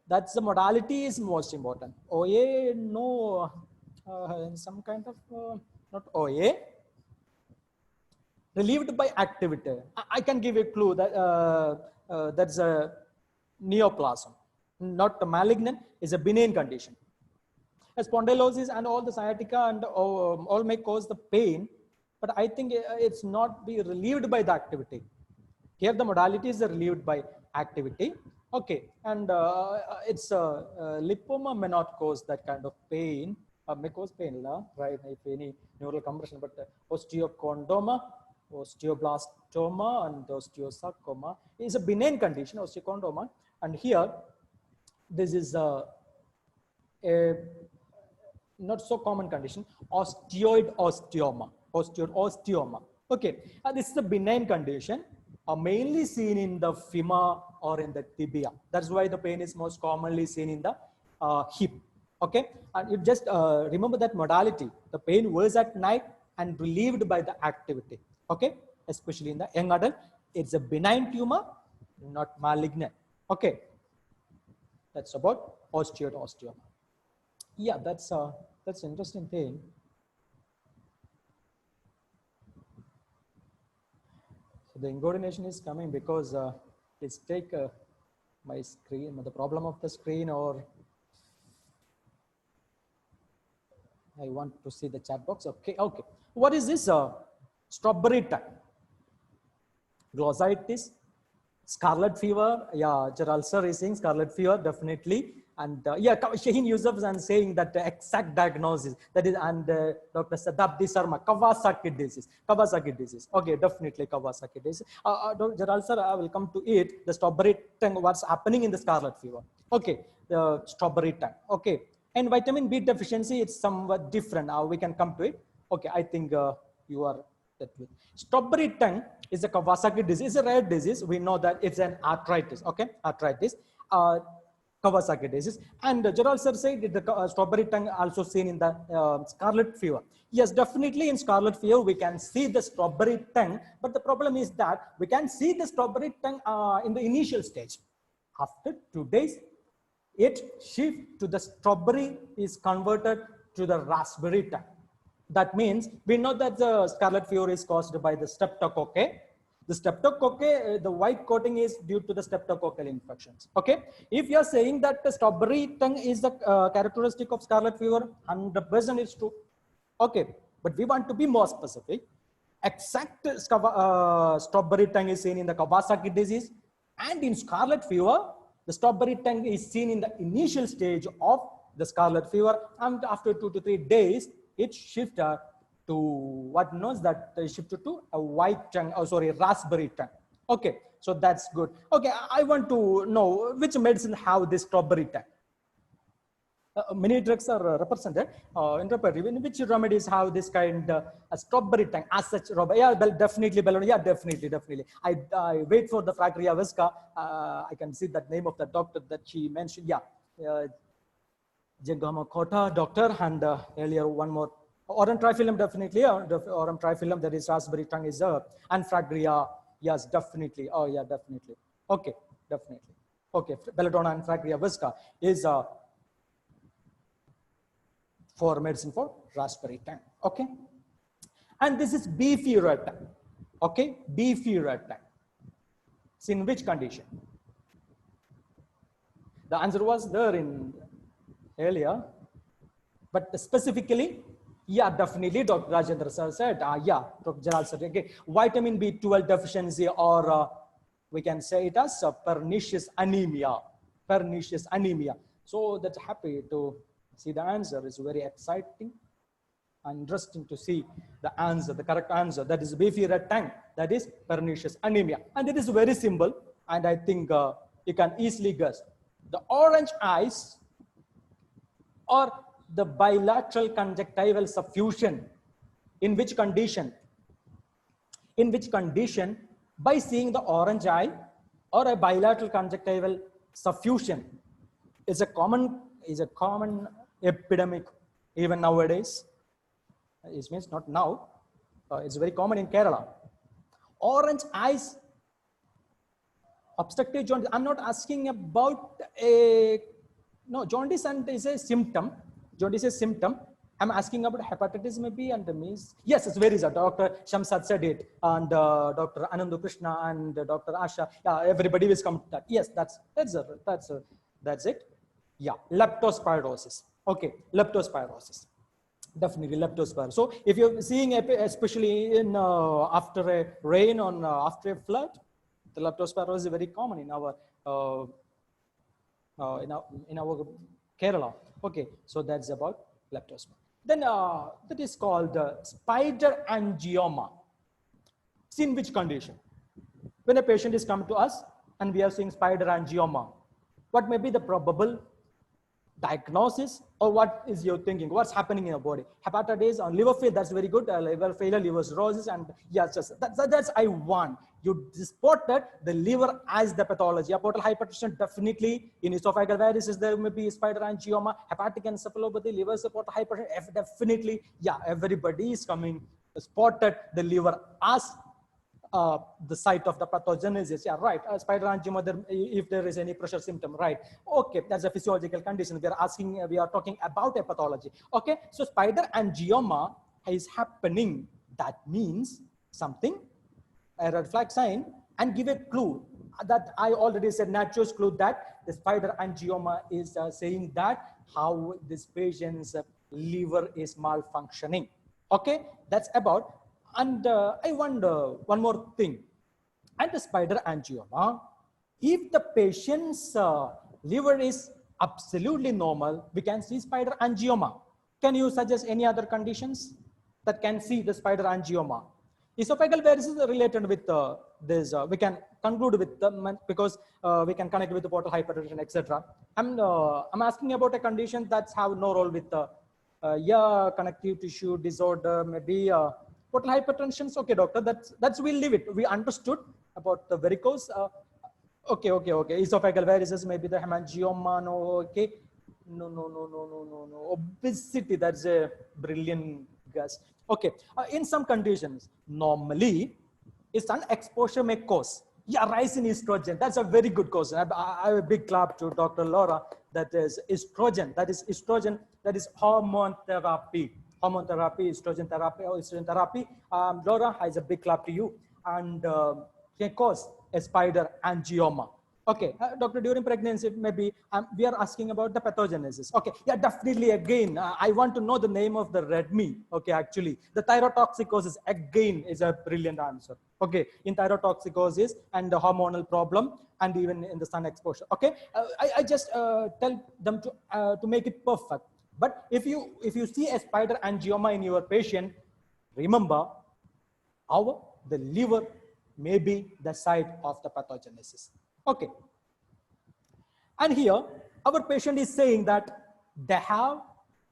that's the modality is most important. OA, no, some kind of, not OA. Relieved by activity. I can give a clue that that's a neoplasm, not malignant, is a benign condition. Spondylosis and all the sciatica and all may cause the pain, but I think it's not be relieved by the activity. Here the modality is relieved by activity. Okay, and it's lipoma may not cause that kind of pain. May cause pain, right? If any neural compression, but osteochondroma, osteoblastoma, and osteosarcoma is a benign condition, osteochondroma. And here, this is a not so common condition, osteoid osteoma. Okay, this is a benign condition, mainly seen in the femur or in the tibia. That's why the pain is most commonly seen in the hip. Okay, and you just remember that modality. The pain was at night and relieved by the activity. Okay, especially in the young adult, it's a benign tumor, not malignant. Okay, that's about osteoid osteoma. Yeah, that's interesting thing. So the incoordination is coming because let's take my screen, the problem of the screen, or I want to see the chat box. Okay, okay. What is this? Strawberry tongue, glossitis, scarlet fever. Yeah, Gerald sir is saying scarlet fever, definitely. And yeah, Shaheen Yusuf is saying that the exact diagnosis, that is, and Dr. Sadabdi Sharma, Kawasaki disease. Okay, definitely Kawasaki disease. Gerald sir, I will come to it. The strawberry tongue, what's happening in the scarlet fever. Okay, the strawberry tongue. Okay, and vitamin B deficiency, it's somewhat different. We can come to it. Okay, I think you are that with. Strawberry tongue is a Kawasaki disease. It's a rare disease. We know that it's an arthritis. Okay, arthritis. Kawasaki disease. And Gerald sir said that the strawberry tongue also seen in the scarlet fever. Yes, definitely in scarlet fever we can see the strawberry tongue, but the problem is that we can see the strawberry tongue in the initial stage. After 2 days, it shifts to the strawberry is converted to the raspberry tongue. That means we know that the scarlet fever is caused by the streptococci. The streptococci, the white coating is due to the streptococcal infections. Okay, if you are saying that the strawberry tongue is the characteristic of scarlet fever, 100% is true. Okay, but we want to be more specific. Exact strawberry tongue is seen in the Kawasaki disease, and in scarlet fever, the strawberry tongue is seen in the initial stage of the scarlet fever, and after 2 to 3 days, it shifts to what knows that shifted to a white tongue, raspberry tongue. Okay, so that's good. Okay, I want to know which medicine have this strawberry tongue. Many drugs are represented in which remedies have this kind of strawberry tongue as such. Yeah, definitely, yeah, definitely. I wait for the Fracria Vesca. I can see that name of the doctor that she mentioned. Yeah, Jengama Kota doctor, and earlier one more. Aurum trifilum, definitely. Aurum trifilum, that is raspberry tongue is and Fragria, yes, definitely. Oh, yeah, definitely. Okay, definitely. Okay, belladonna and Fragria visca is for medicine for raspberry tongue. Okay, and this is beefy red tongue. Okay, beefy red tongue. It's in which condition? The answer was there in earlier, but specifically, yeah, definitely, Dr. Rajendra sir said, yeah, Dr. Jalal said, okay, vitamin B12 deficiency, or we can say it as pernicious anemia, pernicious anemia. So that's happy to see the answer. It's very exciting and interesting to see the answer, the correct answer. That is beefy red tongue, that is pernicious anemia. And it is very simple, and I think you can easily guess. The orange eyes or the bilateral conjunctival suffusion, in which condition? In which condition, by seeing the orange eye or a bilateral conjunctival suffusion is a common epidemic even nowadays. It means not now, it's very common in Kerala. Orange eyes, obstructive jaundice. I'm not asking about a, no, jaundice and is a symptom. Jaundice is a symptom. I'm asking about hepatitis maybe and the means. Yes, it's very easy. Dr. Shamsad said it, and Dr. Anandu Krishna and Dr. Asha. Yeah, everybody will come to that. Yes, that's it. Yeah, leptospirosis. Okay, leptospirosis. Definitely leptospirosis. So if you're seeing, especially in after a rain or after a flood, the leptospirosis is very common in our Kerala. Okay, so that's about leptospirosis. Then that is called spider angioma. See, in which condition? When a patient is come to us and we are seeing spider angioma, what may be the probable diagnosis, or what is your thinking? What's happening in your body? Hepatitis or liver failure, that's very good. Liver failure, liver cirrhosis, and yes, just that's I want. You spotted the liver as the pathology. A portal hypertension, definitely in esophageal varices, there may be spider angioma, hepatic encephalopathy, liver portal hypertension, definitely. Yeah, everybody is coming, spotted the liver as the site of the pathogenesis. Yeah, right. Spider angioma, if there is any pressure symptom, right? Okay, that's a physiological condition. We are talking about a pathology. Okay, so spider angioma is happening. That means something, a red flag sign, and give a clue that I already said, Natchez clue, that the spider angioma is saying that how this patient's liver is malfunctioning. Okay, that's about. And I wonder one more thing. And the spider angioma, if the patient's liver is absolutely normal, we can see spider angioma. Can you suggest any other conditions that can see the spider angioma? Esophageal varices are related with this. We can conclude with them because we can connect with the portal hypertension, etc. I'm asking about a condition that's have no role with yeah, connective tissue disorder, maybe portal hypertension. Okay, doctor, that's we'll leave it. We understood about the varicose. Okay. Esophageal varices, maybe the hemangioma. No, okay. No. Obesity, that's a brilliant guess. Okay, in some conditions, normally, sun exposure may cause. Yeah, rise in estrogen. That's a very good question. I have a big clap to Dr. Laura. That is estrogen. That is estrogen. That is hormone therapy. Hormone therapy, estrogen therapy, or estrogen therapy. Laura has a big clap to you. And can cause a spider angioma. Okay, doctor, during pregnancy, maybe we are asking about the pathogenesis. Okay, yeah, definitely. Again, I want to know the name of the red meat. Okay, actually, the thyrotoxicosis again is a brilliant answer. Okay, in thyrotoxicosis and the hormonal problem, and even in the sun exposure. Okay, I just tell them to make it perfect. But if you see a spider angioma in your patient, remember, the liver may be the site of the pathogenesis. Okay. And here, our patient is saying that they have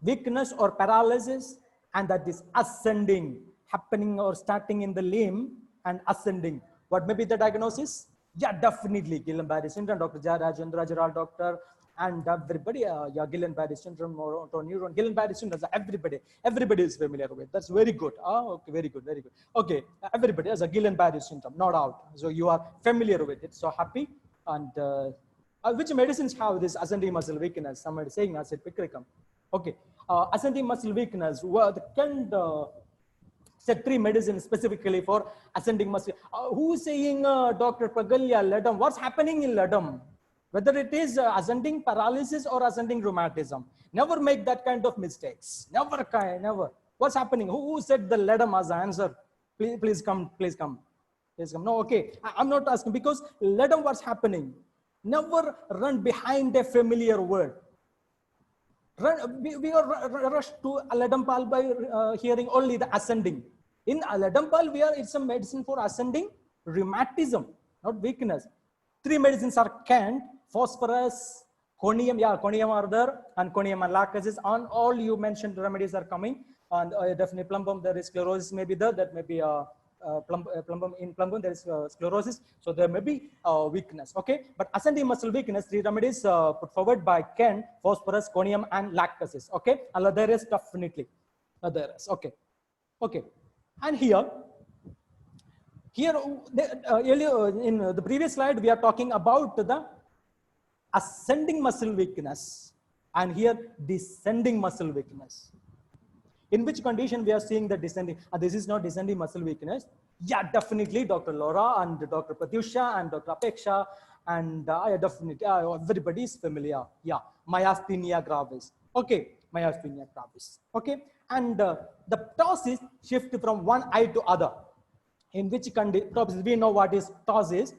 weakness or paralysis, and that is ascending, happening or starting in the limb and ascending. What may be the diagnosis? Yeah, definitely Guillain-Barré syndrome, Dr. Rajendra Jaral, doctor. And everybody, yeah, Guillain-Barré syndrome or neuron, Guillain-Barré syndrome, everybody is familiar with. That's very good. Okay, very good, very good. Okay, everybody has a Guillain-Barré syndrome, no doubt. So you are familiar with it. So happy. And which medicines have this ascending muscle weakness? Somebody saying acid picricum. Okay, ascending muscle weakness. Well, the kind set 3 medicines specifically for ascending muscle. Who's saying Dr. Pagalia, Ledum? What's happening in Ledum? Whether it is ascending paralysis or ascending rheumatism. Never make that kind of mistakes. Never, never. What's happening? Who said the Ledum as the answer? Please come, please come. Please come. No, okay. I'm not asking because Ledum, what's happening? Never run behind a familiar word. We are rushed to Aledampal by hearing only the ascending. In Aledampal, it's a medicine for ascending rheumatism, not weakness. 3 medicines are canned: phosphorus, conium, yeah, conium are there, and conium and lacasis. On all you mentioned remedies are coming, and definitely plumbum, there is sclerosis may be there, that may be plumbum there is sclerosis, so there may be weakness. Okay, but ascending muscle weakness, 3 remedies put forward by Ken: phosphorus, conium, and lacasis. Okay, and there is definitely there is. Okay, okay, and here earlier in the previous slide we are talking about the ascending muscle weakness, and here descending muscle weakness. In which condition we are seeing the descending? This is not descending muscle weakness. Yeah, definitely Dr. Laura and Dr. Pratyusha and Dr. Apeksha and definitely everybody is familiar. Yeah, myasthenia gravis. Okay, myasthenia gravis. Okay, and the ptosis shift from one eye to other. In which condition, we know what is ptosis.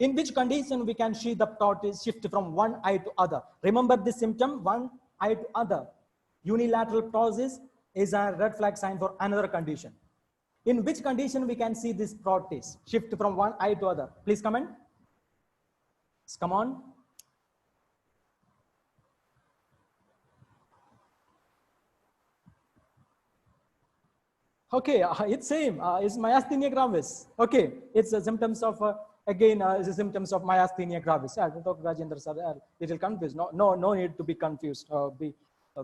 In which condition we can see the ptosis shift from one eye to other? Remember this symptom, one eye to other. Unilateral ptosis is a red flag sign for another condition. In which condition we can see this ptosis shift from one eye to other? Please comment. Come on. Okay, it's same. It's myasthenia gravis. Okay, it's a symptoms of again it's a symptoms of myasthenia gravis. Dr. Rajendra sir, little confused. No need to be confused. Be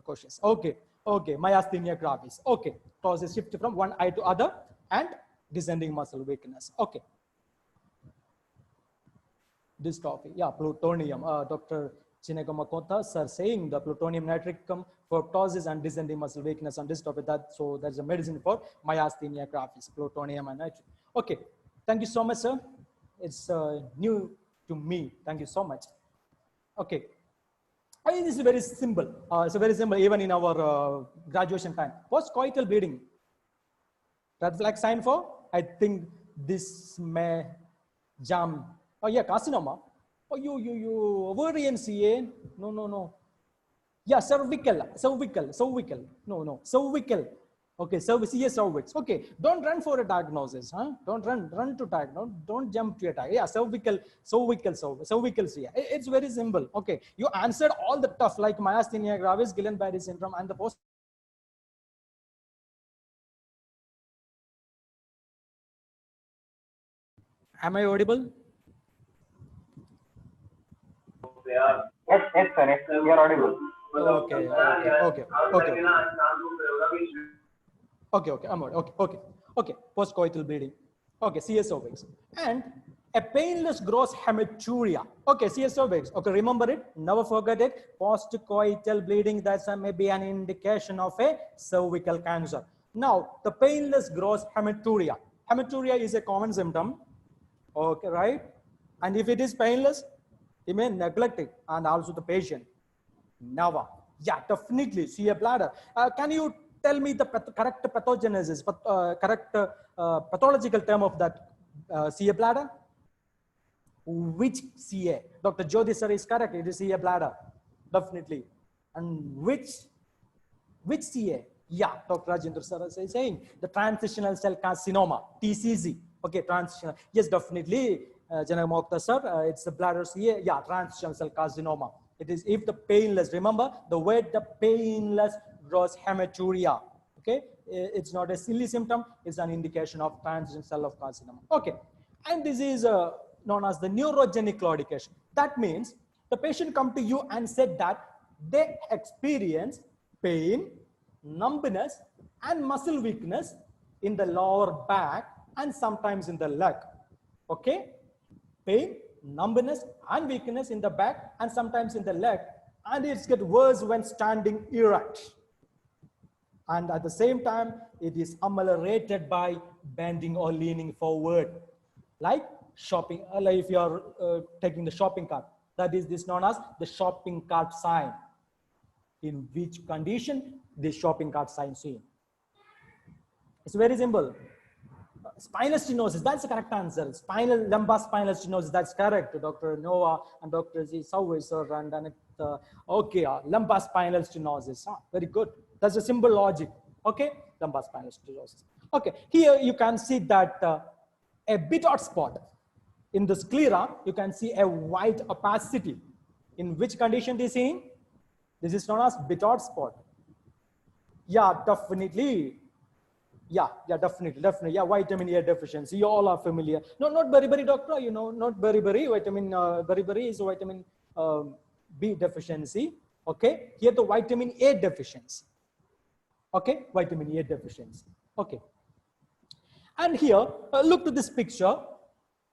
cautious. Okay, okay, myasthenia gravis. Okay, causes shift from one eye to other and descending muscle weakness. Okay. Dystrophy. Yeah, plutonium. Dr. Chinegamakota sir saying the plutonium nitricum for ptosis and descending muscle weakness and dystrophy. So there's a medicine for myasthenia gravis, plutonium and nitricum. Okay, thank you so much, sir. It's new to me. Thank you so much. Okay, this is very simple. It's very simple even in our graduation time. Postcoital bleeding. Red flag sign for? I think this may jam. Oh yeah, carcinoma. Oh, you ovarian CA? No. Yeah, cervical. No, cervical. Okay, cervix. Okay, don't run for a diagnosis, huh? Don't run to tag. Don't jump to a tag. Yeah, cervical CA. It's very simple. Okay, you answered all the tough like myasthenia gravis, Guillain-Barré syndrome, and the post. Am I audible? Yes, sir. You are audible. Okay. I'm audible. Okay. Postcoital bleeding. Okay, CSOVX. And a painless gross hematuria. Okay, CSOVX. Okay, remember it. Never forget it. Postcoital bleeding, that's maybe an indication of a cervical cancer. Now, the painless gross hematuria. Hematuria is a common symptom. Okay, right? And if it is painless, you may neglect it, and also the patient. Never. Yeah, definitely. See a bladder. Can you tell me the correct pathogenesis, correct pathological term of that CA bladder? Which CA? Dr. Jyoti sir is correct. It is CA bladder, definitely. And which CA? Yeah, Dr. Rajendra sir is saying the transitional cell carcinoma, TCC. Okay, transitional. Yes, definitely. Janamokta sir, it's the bladder CA. Yeah, transitional cell carcinoma. It is if the painless. Remember the word the painless gross hematuria. Okay, it's not a silly symptom. It's an indication of transitional cell of carcinoma. Okay, and this is known as the neurogenic claudication. That means the patient come to you and said that they experience pain, numbness, and muscle weakness in the lower back and sometimes in the leg. Okay? Pain, numbness, and weakness in the back and sometimes in the leg. And it's get worse when standing erect. And at the same time, it is ameliorated by bending or leaning forward. Like shopping, like if you are taking the shopping cart, that is this known as the shopping cart sign. In which condition this shopping cart sign seen? It's very simple. Spinal stenosis, that's the correct answer. Lumbar spinal stenosis, that's correct. Dr. Noah and Dr. Z. Sauer and okay, lumbar spinal stenosis. Very good. That's a simple logic. Okay, lumbar spinal stenosis. Okay, here you can see that a bitot spot in the sclera, you can see a white opacity. In which condition this is? This is known as bitot spot. Yeah, definitely. Yeah, definitely. Yeah, vitamin A deficiency. You all are familiar. No, not beriberi, doctor. You know, not beriberi. Beriberi is vitamin B deficiency. Okay, here the vitamin A deficiency. Okay, vitamin A deficiency. Okay, and here look to this picture.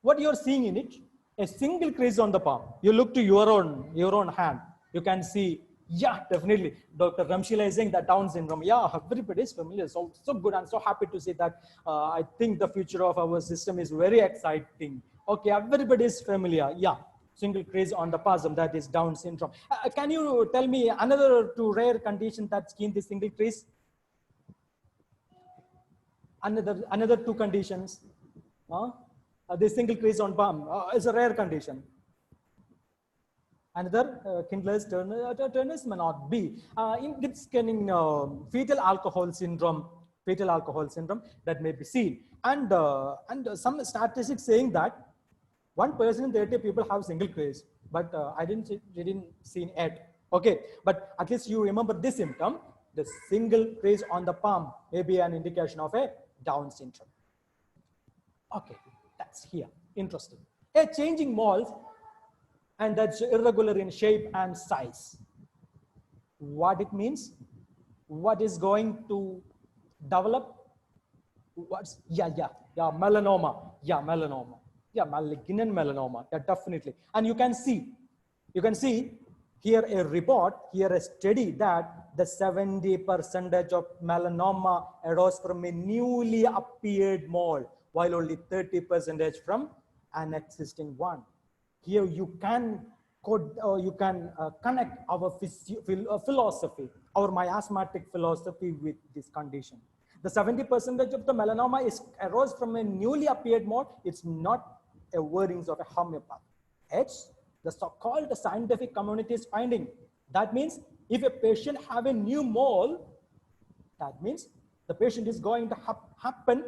What you are seeing in it? A single crease on the palm. You look to your own hand. You can see. Yeah, definitely. Dr. Ramshila is saying that Down syndrome. Yeah, everybody is familiar. So good. I'm so happy to see that. I think the future of our system is very exciting. Okay, everybody is familiar. Yeah, single crease on the palm, that is Down syndrome. Can you tell me another two rare conditions that skin this single crease? Another two conditions. The single crease on palm is a rare condition. Another Kindler's Turner's may not be. In this scanning, fetal alcohol syndrome that may be seen. And some statistics saying that 1 person in 30 people have single crease, but I didn't see it. Okay, but at least you remember this symptom. The single crease on the palm may be an indication of a Down syndrome. Okay, that's here. Interesting. A changing mold, and that's irregular in shape and size. What it means? What is going to develop? Melanoma. Yeah, melanoma. Yeah, malignant melanoma. Yeah, definitely. And you can see here a report, here a study that the 70% of melanoma arose from a newly appeared mole, while only 30% from an existing one. Here you can connect our philosophy, our miasmatic philosophy with this condition. The 70% of the melanoma arose from a newly appeared mole. It's not a wordings of a homeopath. It's the so-called scientific community is finding. That means if a patient have a new mole, that means the patient is going to happen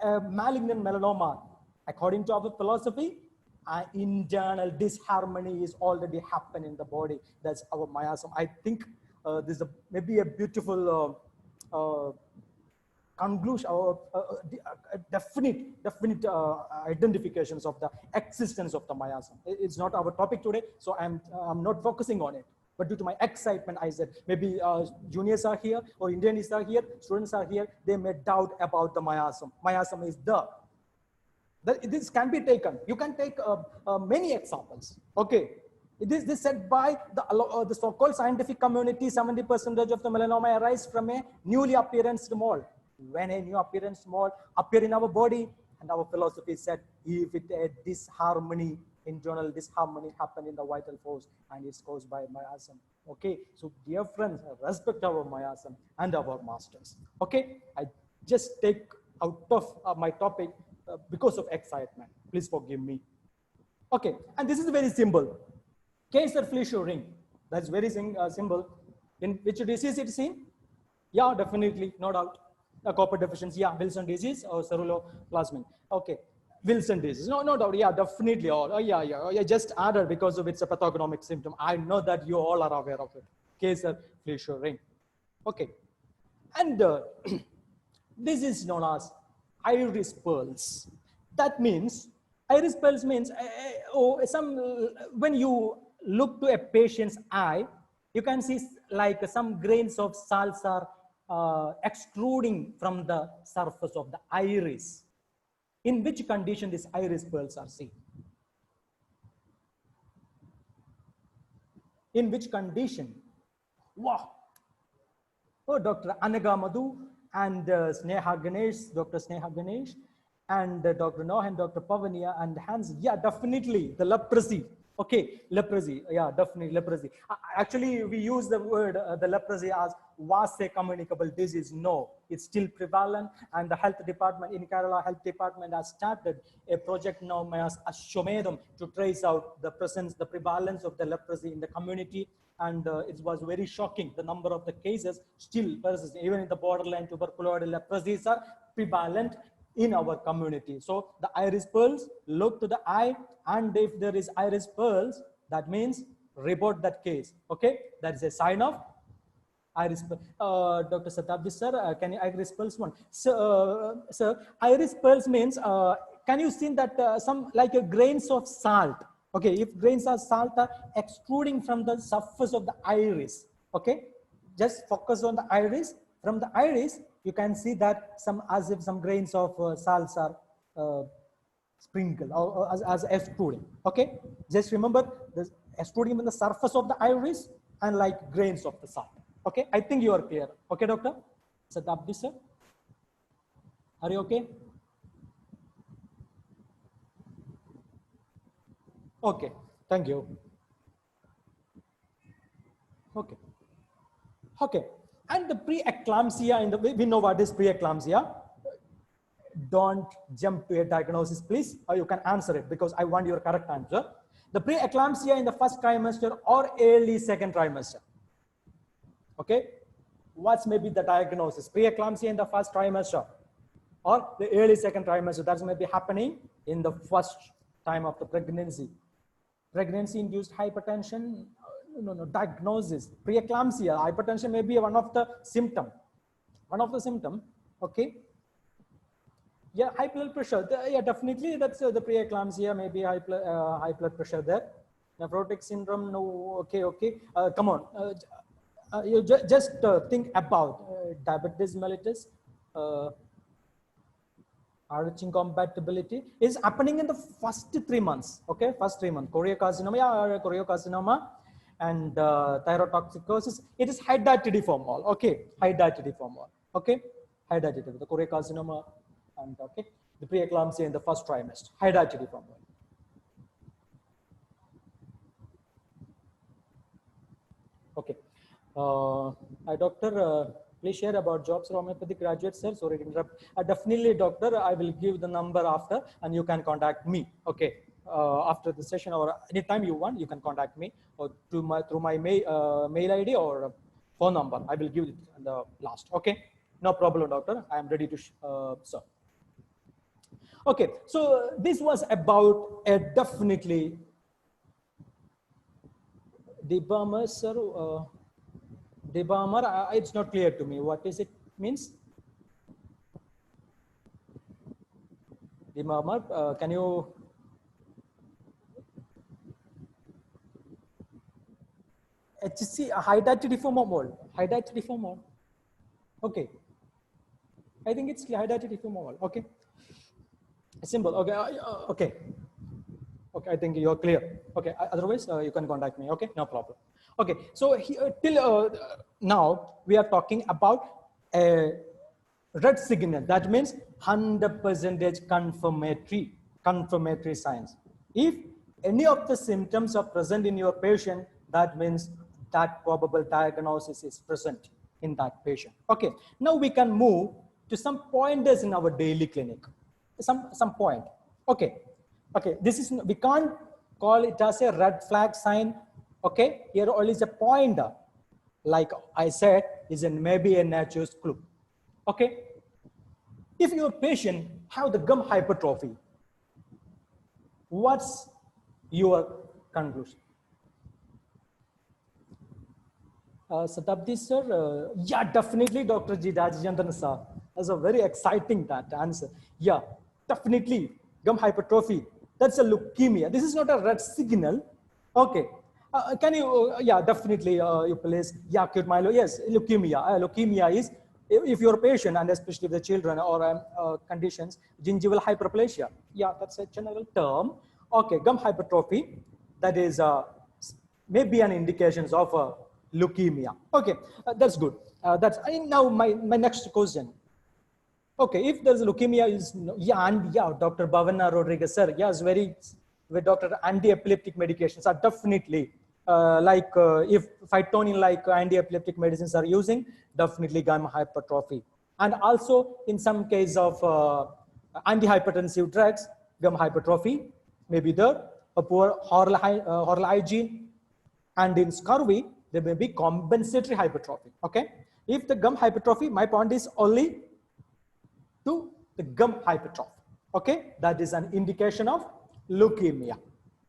a malignant melanoma. According to our philosophy, internal disharmony is already happened in the body. That's our miasm. I think this is maybe a beautiful conclusion or definite identifications of the existence of the miasm. It's not our topic today, so I'm not focusing on it. But due to my excitement, I said maybe juniors are here or Indians are here, students are here. They may doubt about the miasm. Miasm is this can be taken. You can take many examples. Okay, this said by the so-called scientific community. 70% of the melanoma arise from a newly appearance mole. When a new appearance mole appear in our body, and our philosophy said if it a disharmony, internal disharmony happen in the vital force, and it's caused by miasm. Okay, so dear friends, respect our miasm and our masters. Okay, I just take out of my topic because of excitement. Please forgive me. Okay, and this is very simple. Kaiser-Fleischer ring. That's very simple. In which disease it is in? Yeah, definitely, no doubt. A copper deficiency, yeah, Wilson disease or ceruloplasmin. Okay, Wilson disease, no doubt, yeah, definitely. Yeah, just added because of it's a pathognomic symptom. I know that you all are aware of it. Kaiser-Fleischer ring. Okay, and this is known as iris pearls. That means iris pearls means when you look to a patient's eye, you can see like some grains of salts are extruding from the surface of the iris. In which condition these iris pearls are seen? In which condition? Wow. Oh, Dr. Anaga Madhu and Sneha Ganesh, Dr. Sneha Ganesh, and Dr. Noah and Dr. Pavania and Hans. Yeah, definitely the leprosy. Okay, leprosy. Yeah, definitely leprosy. Actually, we use the word the leprosy as was a communicable disease. No, it's still prevalent, and the health department in Kerala health department has started a project known as Ashomedam to trace out the presence, the prevalence of the leprosy in the community. And it was very shocking. The number of the cases still persists. Even in the borderline tuberculosis, leprosies are prevalent in our community. So the iris pearls, look to the eye, and if there is iris pearls, that means report that case. Okay, that is a sign of iris pearl. Dr. Satabdi sir, can you iris pearls one? So, sir, iris pearls means can you see that some like grains of salt? Okay, if grains of salt are extruding from the surface of the iris, okay, just focus on the iris. From the iris, you can see that some as if some grains of salts are sprinkled or as extruding. Okay, just remember the extruding in the surface of the iris and like grains of the salt. Okay, I think you are clear. Okay, doctor? Satabdi sir, are you okay? Okay, thank you. Okay. Okay, and the preeclampsia, in the we know what is preeclampsia. Don't jump to a diagnosis, please, or you can answer it because I want your correct answer. The preeclampsia in the first trimester or early second trimester. Okay, what's maybe the diagnosis? Preeclampsia in the first trimester or the early second trimester. That's maybe happening in the first time of the pregnancy. Pregnancy-induced hypertension, no, diagnosis. Preeclampsia, hypertension may be one of the symptom. One of the symptom, okay. Yeah, high blood pressure. Yeah, definitely that's the preeclampsia, maybe high blood pressure there. Nephrotic syndrome, no, okay, okay. Come on, you just think about diabetes mellitus, incompatibility is happening in the first 3 months. Okay, first 3 months. Choriocarcinoma, yeah, choriocarcinoma, and thyrotoxicosis. It is hydatidiform. Okay, hydatidiform. Okay, hydatidiform. The choriocarcinoma, and okay, the preeclampsia in the first trimester. Hydatidiform. Okay, doctor. Please share about jobs for homeopathic graduates, sir. Sorry to interrupt. Definitely, doctor. I will give the number after, and you can contact me. Okay. After the session or anytime you want, you can contact me or through my mail ID or phone number. I will give it in the last. Okay. No problem, doctor. I am ready to serve. Okay. So this was about a definitely debarmer, sir. Debarmer, it's not clear to me. What is it means? Debarmer, can you? HC, hydatidiform mold. Hydatidiform mold. Okay. I think it's hydatidiform mold. Okay. Simple. Okay. Okay. Okay. I think you're clear. Okay. Otherwise, you can contact me. Okay. No problem. Okay, so till now we are talking about a red signal. That means 100% confirmatory signs. If any of the symptoms are present in your patient, that means that probable diagnosis is present in that patient. Okay, now we can move to some pointers in our daily clinic. Some point. Okay, okay. This is, we can't call it as a red flag sign. Okay, here only is a pointer. Like I said, is maybe a nature's clue. Okay, if your patient have the gum hypertrophy, what's your conclusion? Satabdi sir, yeah, definitely, Dr. Jidajandan sir. That's a very exciting that answer. Yeah, definitely, gum hypertrophy. That's a leukemia. This is not a red signal. Okay. Can you, yeah, definitely, you please, yeah, acute myeloid, yes, leukemia. Leukemia is, if you're a patient, and especially the children or conditions, gingival hyperplasia. Yeah, that's a general term. Okay, gum hypertrophy, that is maybe an indications of leukemia. Okay, that's good. Now my next question. Okay, if there's leukemia is, yeah, and yeah, Dr. Bhavana Rodriguez, sir, yes, with Dr. Anti-epileptic medications are definitely, if phytonin like anti-epileptic medicines are using, definitely gum hypertrophy. And also in some case of antihypertensive drugs, gum hypertrophy, maybe the poor oral hygiene, and in scurvy, there may be compensatory hypertrophy. Okay, if the gum hypertrophy, my point is only to the gum hypertrophy. Okay, that is an indication of leukemia.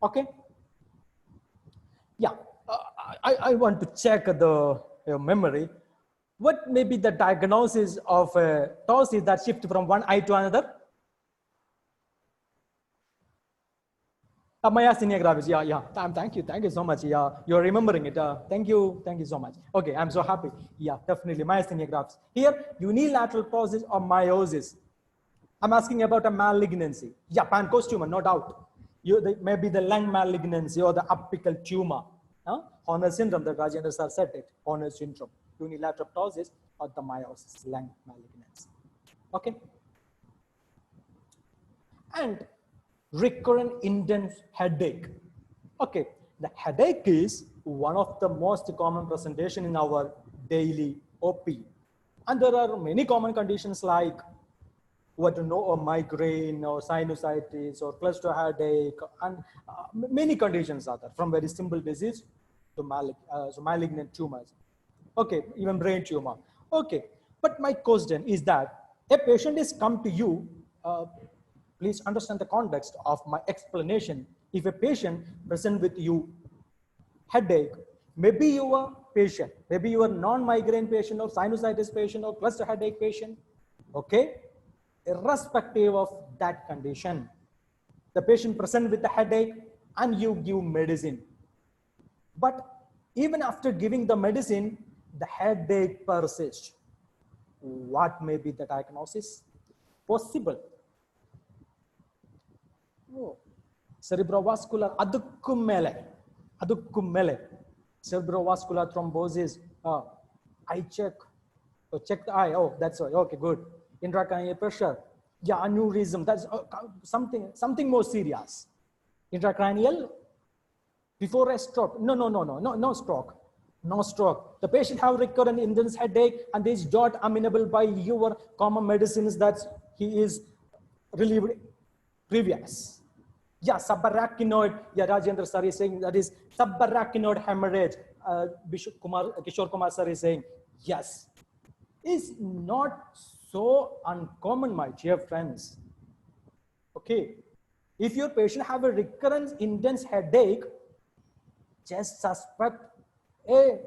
Okay, yeah, I want to check your memory. What may be the diagnosis of ptosis that shift from one eye to another? Myasthenia gravis, yeah. Thank you so much. Yeah, you're remembering it. Thank you so much. Okay, I'm so happy. Yeah, definitely myasthenia gravis. Here, unilateral ptosis or meiosis. I'm asking about a malignancy. Yeah, pancreas no doubt. Maybe the lung malignancy or the apical tumor. Horner syndrome, that Rajendra sir said it. Horner syndrome, unilateral ptosis or the meiosis, lung malignancy. Okay. And recurrent intense headache. Okay, the headache is one of the most common presentation in our daily OP. And there are many common conditions like a migraine or sinusitis or cluster headache, and many conditions are there, from very simple disease to malignant tumors. Okay, even brain tumor. Okay, but my question is that a patient is come to you, please understand the context of my explanation. If a patient present with you headache, maybe you are patient, maybe you are non-migraine patient or sinusitis patient or cluster headache patient, okay? Irrespective of that condition, the patient present with the headache and you give medicine. But even after giving the medicine, the headache persists. What may be the diagnosis? Possible. Oh. Cerebrovascular, cerebrovascular thrombosis. I check the eye. Oh, that's right. Okay, good. Intracranial pressure. Yeah, aneurysm. That's something more serious. Intracranial before a stroke. No stroke. No stroke. The patient have recurrent intense headache and is not amenable by your common medicines that he is relieved previous. Yeah, subarachnoid. Yeah, Rajendra sir is saying that is subarachnoid hemorrhage. Kishore Kumar sir is saying yes. Is not so uncommon, my dear friends. Okay, if your patient have a recurrent intense headache, just suspect a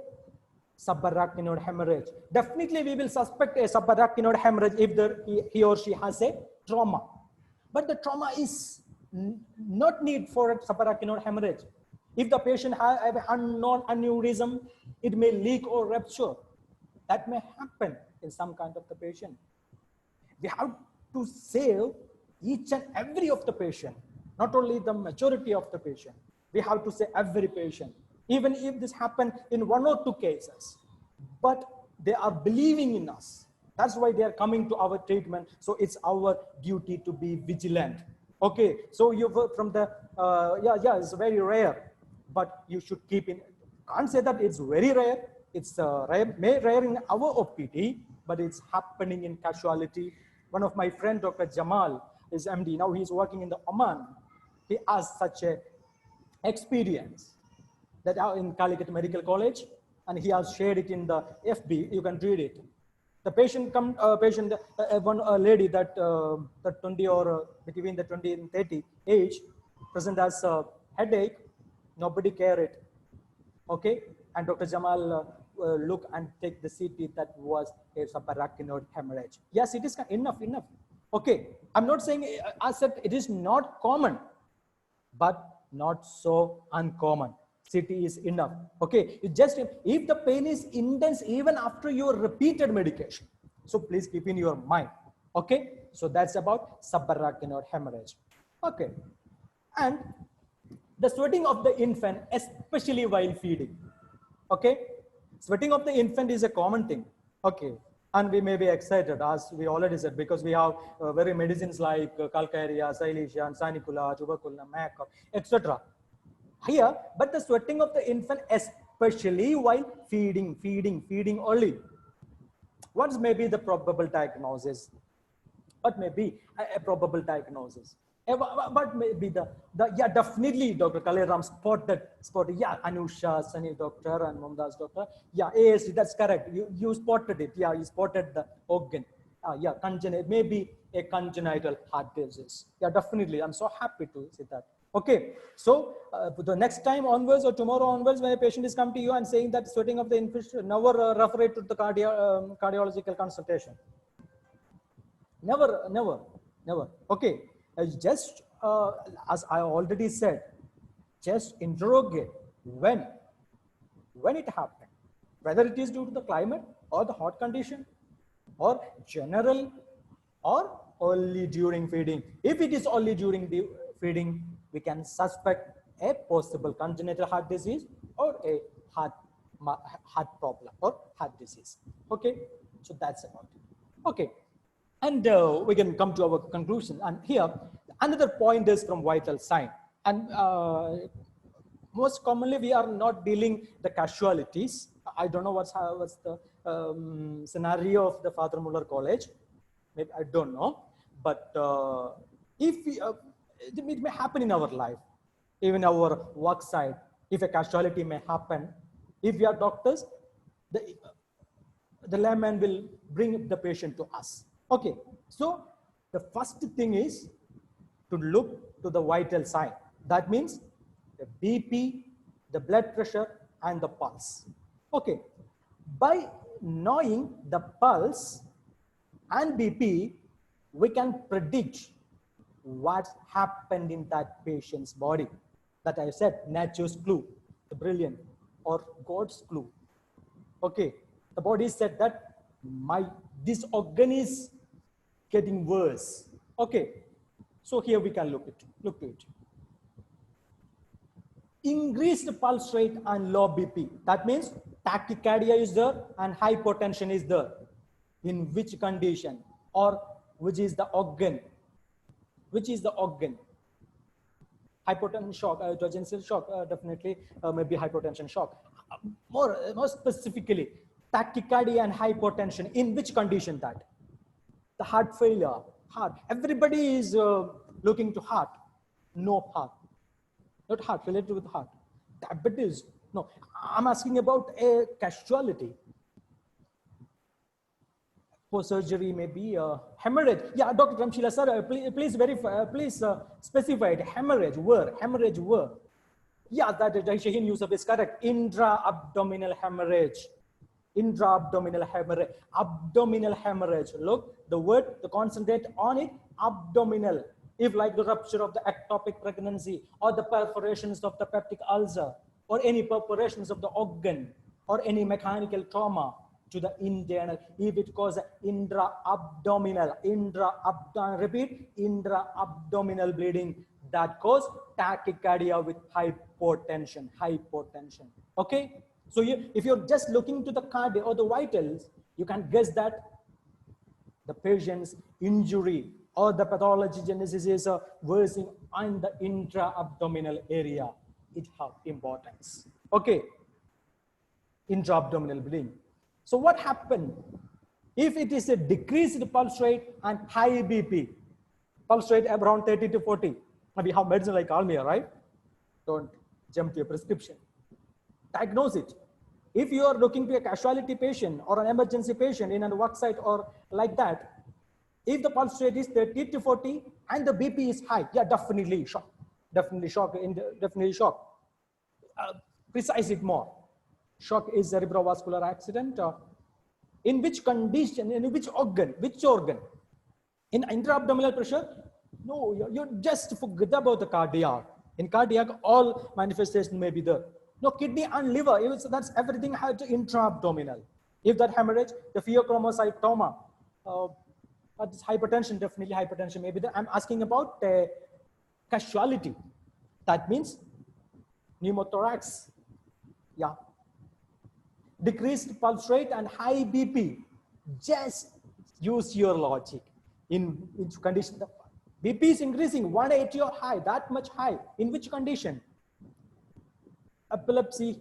subarachnoid hemorrhage. Definitely, we will suspect a subarachnoid hemorrhage if he or she has a trauma. But the trauma is not need for a subarachnoid hemorrhage. If the patient has an unknown aneurysm, it may leak or rupture. That may happen in some kind of the patient. We have to save each and every of the patient, not only the majority of the patient. We have to save every patient, even if this happened in 1 or 2 cases. But they are believing in us. That's why they are coming to our treatment. So it's our duty to be vigilant. Okay, so you've from the, it's very rare, but you should keep in, can't say that it's very rare. It's rare in our OPD, but it's happening in casualty. One of my friend, Dr. Jamal, is MD. Now he's working in the Oman. He has such a experience that in Calicut Medical College, and he has shared it in the FB. You can read it. The patient one lady that 20 or between the 20 and 30 age, present as a headache, nobody cared it. Okay, and Dr. Jamal look and take the CT that was a subarachnoid hemorrhage. Yes, it is enough. Okay, I'm not saying, I said it is not common, but not so uncommon. CT is enough. Okay, you just, if the pain is intense even after your repeated medication, so please keep in your mind. Okay, so that's about subarachnoid hemorrhage. Okay, and the sweating of the infant, especially while feeding. Okay, sweating of the infant is a common thing. Okay, and we may be excited, as we already said, because we have very medicines like calcarea, silicea, and sanicula, tuberculum, mac, etc. Here, but the sweating of the infant, especially while feeding only. What may be the probable diagnosis? What may be a probable diagnosis? What may be the yeah, definitely Dr. Kaleram spotted, yeah, Anusha, Sunny doctor and Mumtaz doctor. Yeah, ASD, that's correct. You spotted it. Yeah, you spotted the organ. Yeah, maybe a congenital heart disease. Yeah, definitely. I'm so happy to see that. Okay, so the next time onwards or tomorrow onwards, when a patient is come to you and saying that sweating of the infant, never refer it to the cardiological consultation. Never. Okay, just as I already said, just interrogate when it happened, whether it is due to the climate or the hot condition or general or only during feeding. If it is only during the feeding, we can suspect a possible congenital heart disease or a heart problem or heart disease. Okay, so that's about it. Okay. And we can come to our conclusion. And here, another point is from vital sign. And most commonly, we are not dealing the casualties. I don't know what's the scenario of the Father Muller College. Maybe I don't know. But if we, it may happen in our life, even our work side. If a casualty may happen, if we are doctors, the layman will bring the patient to us. Okay, so the first thing is to look to the vital sign. That means the BP, the blood pressure, and the pulse. Okay, by knowing the pulse and BP, we can predict what happened in that patient's body. That I said, nature's clue, the brilliant, or God's clue. Okay, the body said that this organ is getting worse. Okay, so here we can look to it. Increased pulse rate and low BP. That means tachycardia is there and hypotension is there. In which condition or which is the organ? Which is the organ? Hypotension shock, urgency shock, definitely maybe hypotension shock. More specifically, tachycardia and hypotension. In which condition that? The heart failure, heart. Everybody is looking to heart. No heart. Not heart, related with heart. Diabetes. No, I'm asking about a casualty. For surgery, maybe hemorrhage. Yeah, Dr. Ramshila, sir, please verify, please specify it. Hemorrhage, where? Hemorrhage, where? Yeah, that Shaheen Yusuf is correct. Intra-abdominal hemorrhage. Intra-abdominal hemorrhage. Abdominal hemorrhage. Look, the word, the concentrate on it, abdominal. If like the rupture of the ectopic pregnancy or the perforations of the peptic ulcer or any perforations of the organ or any mechanical trauma to the internal, if it causes intra-abdominal, repeat, intra-abdominal bleeding, that cause tachycardia with hypotension. Okay, so if you're just looking to the cardio or the vitals, you can guess that the patient's injury or the pathologenesis is worsening on the intra-abdominal area. It has importance. Okay, intra-abdominal bleeding. So what happened if it is a decreased pulse rate and high BP? Pulse rate around 30 to 40. We have medicine like Almia, right? Don't jump to your prescription. Diagnose it. If you are looking to a casualty patient or an emergency patient in a work site or like that, if the pulse rate is 30 to 40 and the BP is high, yeah, definitely shock. Definitely shock. Precise it more. Shock is cerebrovascular accident. In which condition, in which organ? In intra-abdominal pressure? No, you just forget about the cardiac. In cardiac, all manifestation may be there. No, kidney and liver. So that's everything had intra-abdominal. If that hemorrhage, the pheochromocytoma, that's hypertension, definitely hypertension. Maybe I'm asking about casualty. That means pneumothorax. Yeah. Decreased pulse rate and high BP. Just use your logic. In which condition? The BP is increasing 180 or high, that much high. In which condition? Epilepsy,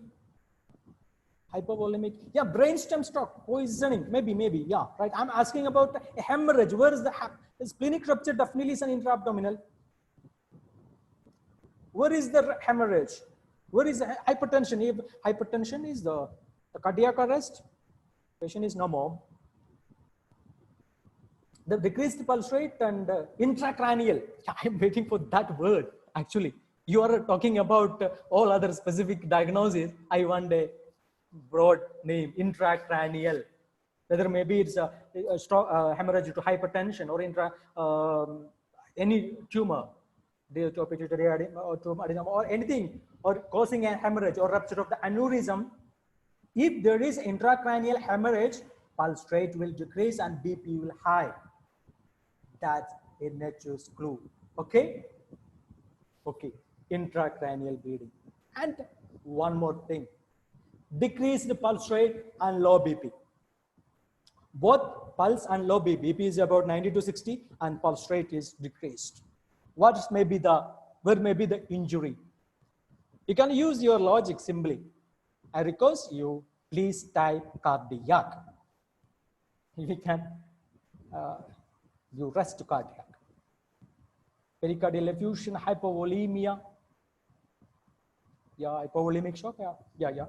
hypovolemic, yeah, brainstem stroke, poisoning, maybe, yeah, right. I'm asking about a hemorrhage. Where is the splenic rupture? Definitely is an intra-abdominal. Where is the hemorrhage? Where is the hypertension? If hypertension is the cardiac arrest, patient is no more. The decreased pulse rate and intracranial. I'm waiting for that word. Actually, you are talking about all other specific diagnoses. I want a broad name, intracranial. Whether maybe it's a hemorrhage due to hypertension or any tumor, or anything, or causing a hemorrhage or rupture of the aneurysm. If there is intracranial hemorrhage, pulse rate will decrease and BP will high. That's a nature's clue. Okay? Okay. Intracranial bleeding. And one more thing. Decreased pulse rate and low BP. Both pulse and low BP. BP is about 90 to 60 and pulse rate is decreased. Where may be the injury? You can use your logic simply. I request you, please type cardiac. We can you rest cardiac. Pericardial effusion, hypovolemia. Yeah, hypovolemic shock. Yeah.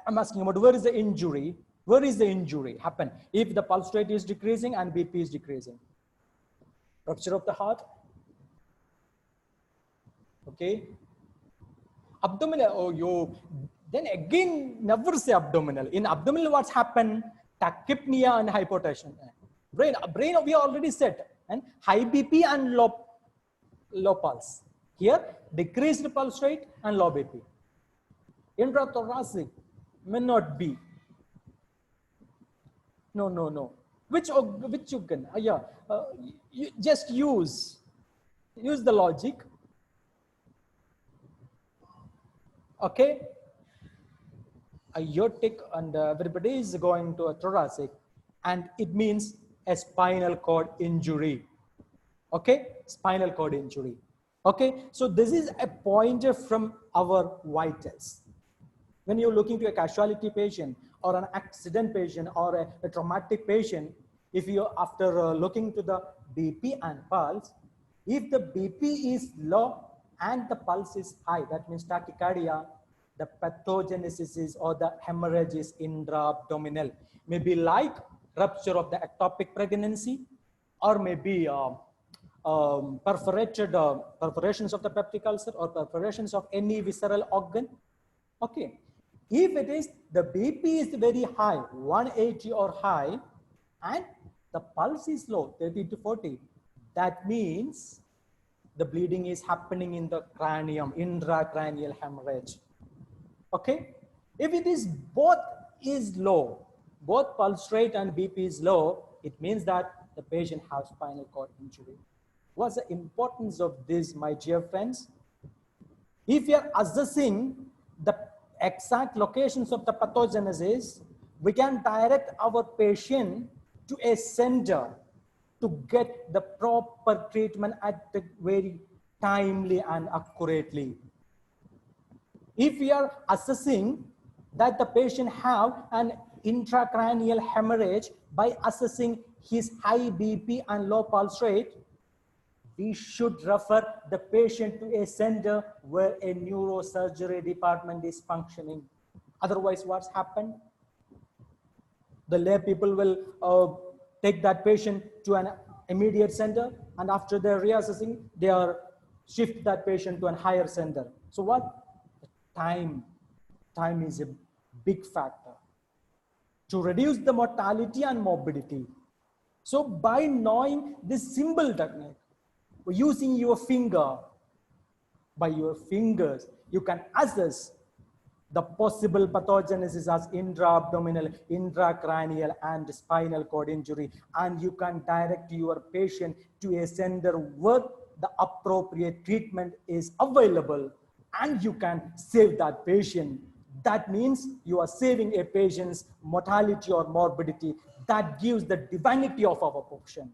I'm asking about where is the injury? Where is the injury happen? If the pulse rate is decreasing and BP is decreasing. Rupture of the heart. Okay. Abdominal. Then again, never say abdominal. In abdominal, what's happened? Tachypnea and hypotension. Brain, we already said. And high BP and low pulse. Here, decreased pulse rate and low BP. Intrathoracic may not be. No. Which organ? You just use the logic. Okay. Aortic and everybody is going to a thoracic, and it means a spinal cord injury. Okay, spinal cord injury. Okay, so this is a pointer from our vitals. When you're looking to a casualty patient or an accident patient or a traumatic patient, if you after looking to the BP and pulse, if the BP is low and the pulse is high, that means tachycardia, the pathogenesis is or the hemorrhage is intra-abdominal. Maybe like rupture of the ectopic pregnancy, or maybe perforations of the peptic ulcer or perforations of any visceral organ. Okay. If it is, the BP is very high, 180 or high, and the pulse is low, 30 to 40, that means the bleeding is happening in the cranium, intracranial hemorrhage. Okay. If it is both is low, both pulse rate and BP is low, it means that the patient has spinal cord injury. What's the importance of this, my dear friends? If you are assessing the exact locations of the pathogenesis, we can direct our patient to a center to get the proper treatment at the very timely and accurately. If we are assessing that the patient have an intracranial hemorrhage by assessing his high BP and low pulse rate, we should refer the patient to a center where a neurosurgery department is functioning. Otherwise, what's happened? The lay people will take that patient to an immediate center, and after they're reassessing, they are shift that patient to a higher center. So what? Time is a big factor to reduce the mortality and morbidity. So by knowing this simple technique, using your finger, by your fingers, you can assess The possible pathogenesis as intra-abdominal, intracranial, and spinal cord injury. And you can direct your patient to a center where the appropriate treatment is available, and you can save that patient. That means you are saving a patient's mortality or morbidity. That gives the divinity of our profession.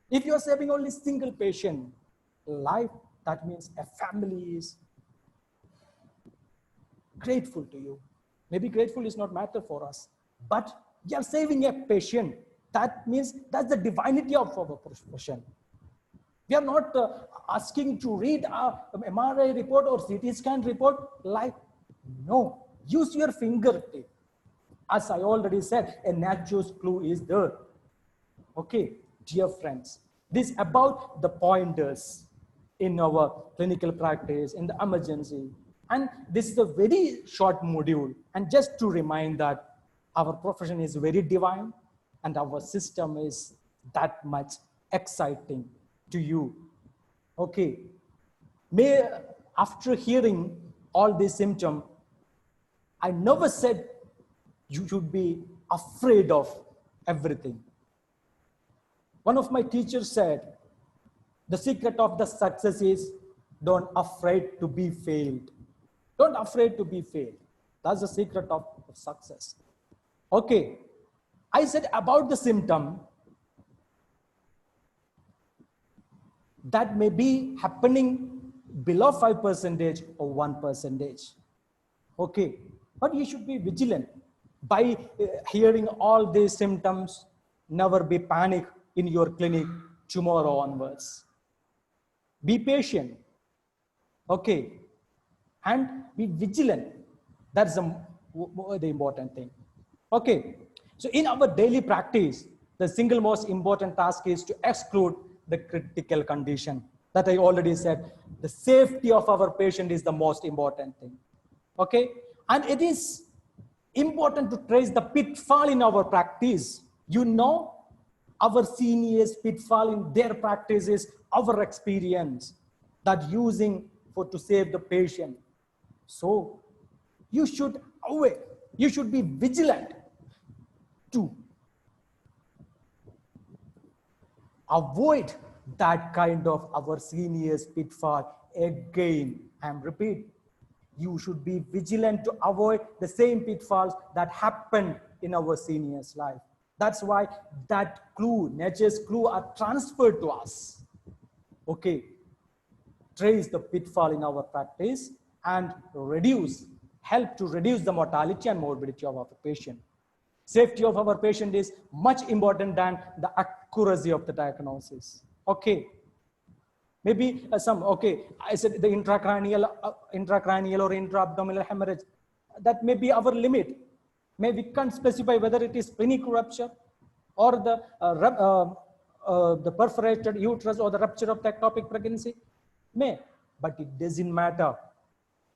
If you are saving only single patient life, that means a family is grateful to you. Maybe grateful is not matter for us, but you are saving a patient. That means that's the divinity of our profession. We are not asking to read a MRI report or CT scan report like, no, use your fingertip. As I already said, a natural clue is there. Okay, dear friends, this about the pointers in our clinical practice, in the emergency. And this is a very short module. And just to remind that our profession is very divine and our system is that much exciting to you. Okay, after hearing all these symptoms, I never said you should be afraid of everything. One of my teachers said, the secret of the success is don't afraid to be failed. Don't afraid to be failed. That's the secret of success. Okay, I said about the symptom that may be happening below 5% or 1%. Okay, but you should be vigilant. By hearing all these symptoms, never be panic in your clinic tomorrow onwards. Be patient. Okay, and be vigilant. That's the important thing. Okay, so in our daily practice, the single most important task is to exclude the critical condition. That I already said, the safety of our patient is the most important thing. Okay, and it is important to trace the pitfall in our practice. You know, our seniors' pitfall in their practice is our experience that using to save the patient. So you should aware, you should be vigilant to avoid that kind of our seniors' pitfall. Again, I'm repeat, you should be vigilant to avoid the same pitfalls that happened in our seniors' life. That's why that clue, nature's clue are transferred to us. Okay, trace the pitfall in our practice and help to reduce the mortality and morbidity of our patient. Safety of our patient is much important than the accuracy of the diagnosis. Okay, maybe I said the intracranial or intra-abdominal hemorrhage, that may be our limit. Maybe we can't specify whether it is splenic rupture or the perforated uterus or the rupture of the ectopic pregnancy. But it doesn't matter.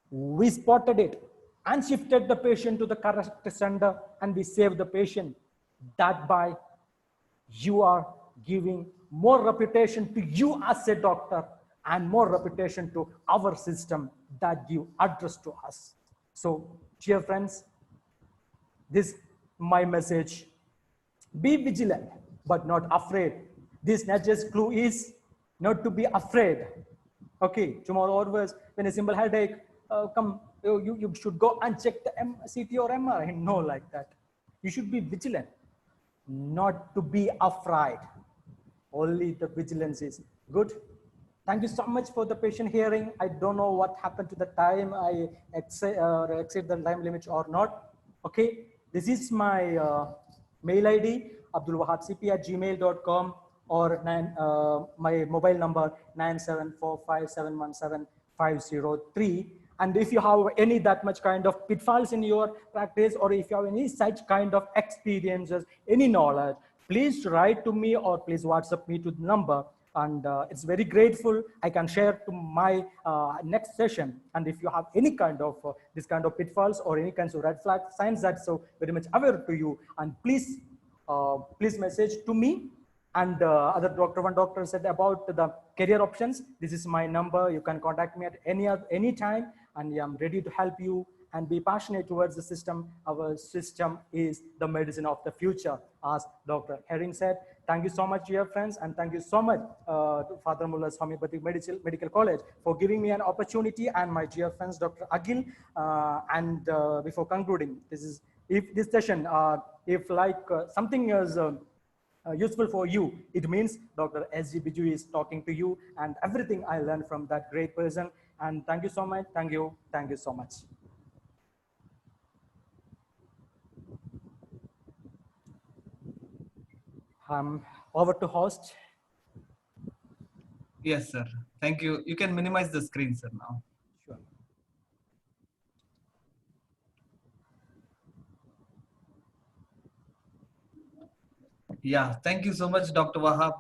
We spotted it and shifted the patient to the correct center and we saved the patient. That by you are giving more reputation to you as a doctor and more reputation to our system that give address to us. So, dear friends, this my message. Be vigilant, but not afraid. This nature's clue is not to be afraid. Okay, tomorrow onwards, when a simple headache you should go and check the CT or MRI. No, like that. You should be vigilant, not to be afraid. Only the vigilance is good. Thank you so much for the patient hearing. I don't know what happened to the time. I exceed the time limit or not. Okay, this is my mail ID, abdulwahab@gmail.com, or my mobile number 9745717503. And if you have any that much kind of pitfalls in your practice, or if you have any such kind of experiences, any knowledge, please write to me or please WhatsApp me to the number. And it's very grateful. I can share to my next session. And if you have any kind of this kind of pitfalls or any kinds of red flag signs that's so very much aware to you, and please message to me. And other one doctor said about the career options. This is my number. You can contact me at any time, and I'm ready to help you and be passionate towards the system. Our system is the medicine of the future, as Dr. Herring said. Thank you so much, dear friends, and thank you so much to Father Muller's Homeopathic Medical College for giving me an opportunity, and my dear friends, Dr. Agil. Before concluding, if this session, if something is useful for you, it means Dr. S.G. Biju is talking to you, and everything I learned from that great person. And thank you so much. Thank you so much. Over to host. Yes, sir. Thank you. You can minimize the screen, sir, now. Sure. Yeah, thank you so much, Dr. Vahab.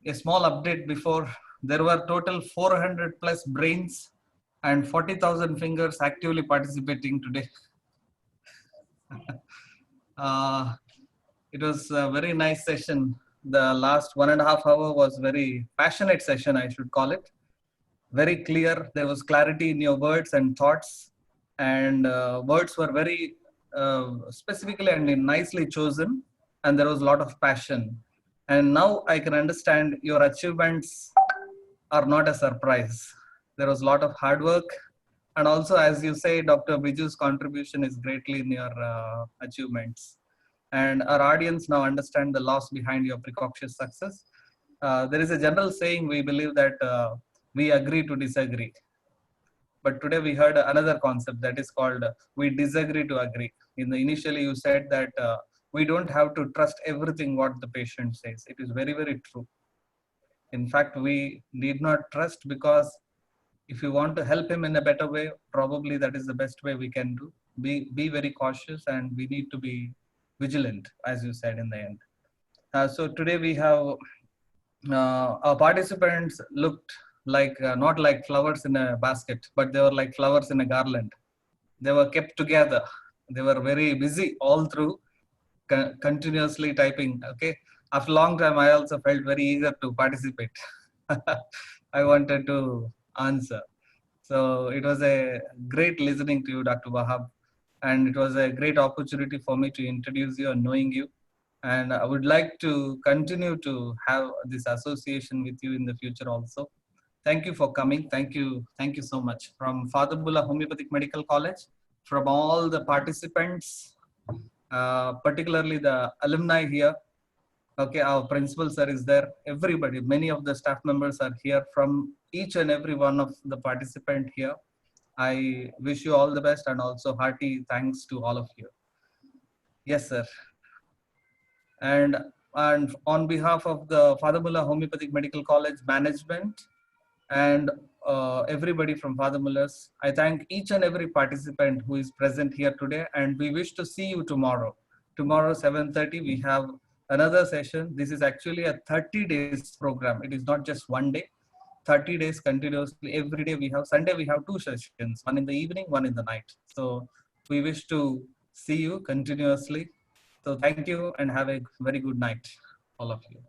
A small update before. There were total 400 plus brains and 40,000 fingers actively participating today. It was a very nice session. The last 1.5 hours was very passionate session, I should call it. Very clear. There was clarity in your words and thoughts, and words were very specifically and nicely chosen, and there was a lot of passion. And now I can understand your achievements are not a surprise. There was a lot of hard work, and also, as you say, Dr. Biju's contribution is greatly in your achievements. And our audience now understand the loss behind your precocious success. There is a general saying, we believe that we agree to disagree. But today we heard another concept that is called we disagree to agree. Initially you said that we don't have to trust everything what the patient says. It is very, very true. In fact, we need not trust, because if you want to help him in a better way, probably that is the best way we can do. Be very cautious, and we need to be vigilant, as you said in the end. So today we have our participants looked like not like flowers in a basket, but they were like flowers in a garland. They were kept together. They were very busy all through, continuously typing. Okay, after a long time, I also felt very eager to participate. I wanted to answer. So it was a great listening to you, Dr. Vahab, and it was a great opportunity for me to introduce you and knowing you. And I would like to continue to have this association with you in the future also. Thank you for coming. Thank you so much. From Father Mullah Homeopathic Medical College, from all the participants, particularly the alumni here. Okay, our principal sir is there. Everybody, many of the staff members are here. From each and every one of the participant here, I wish you all the best, and also hearty thanks to all of you. Yes, sir. And on behalf of the Father Muller Homeopathic Medical College management and everybody from Father Muller's, I thank each and every participant who is present here today, and we wish to see you tomorrow. Tomorrow 7:30 we have another session. This is actually a 30 days program. It is not just one day. 30 days continuously. Every day we have, Sunday we have 2 sessions, one in the evening, one in the night. So we wish to see you continuously. So thank you, and have a very good night, all of you.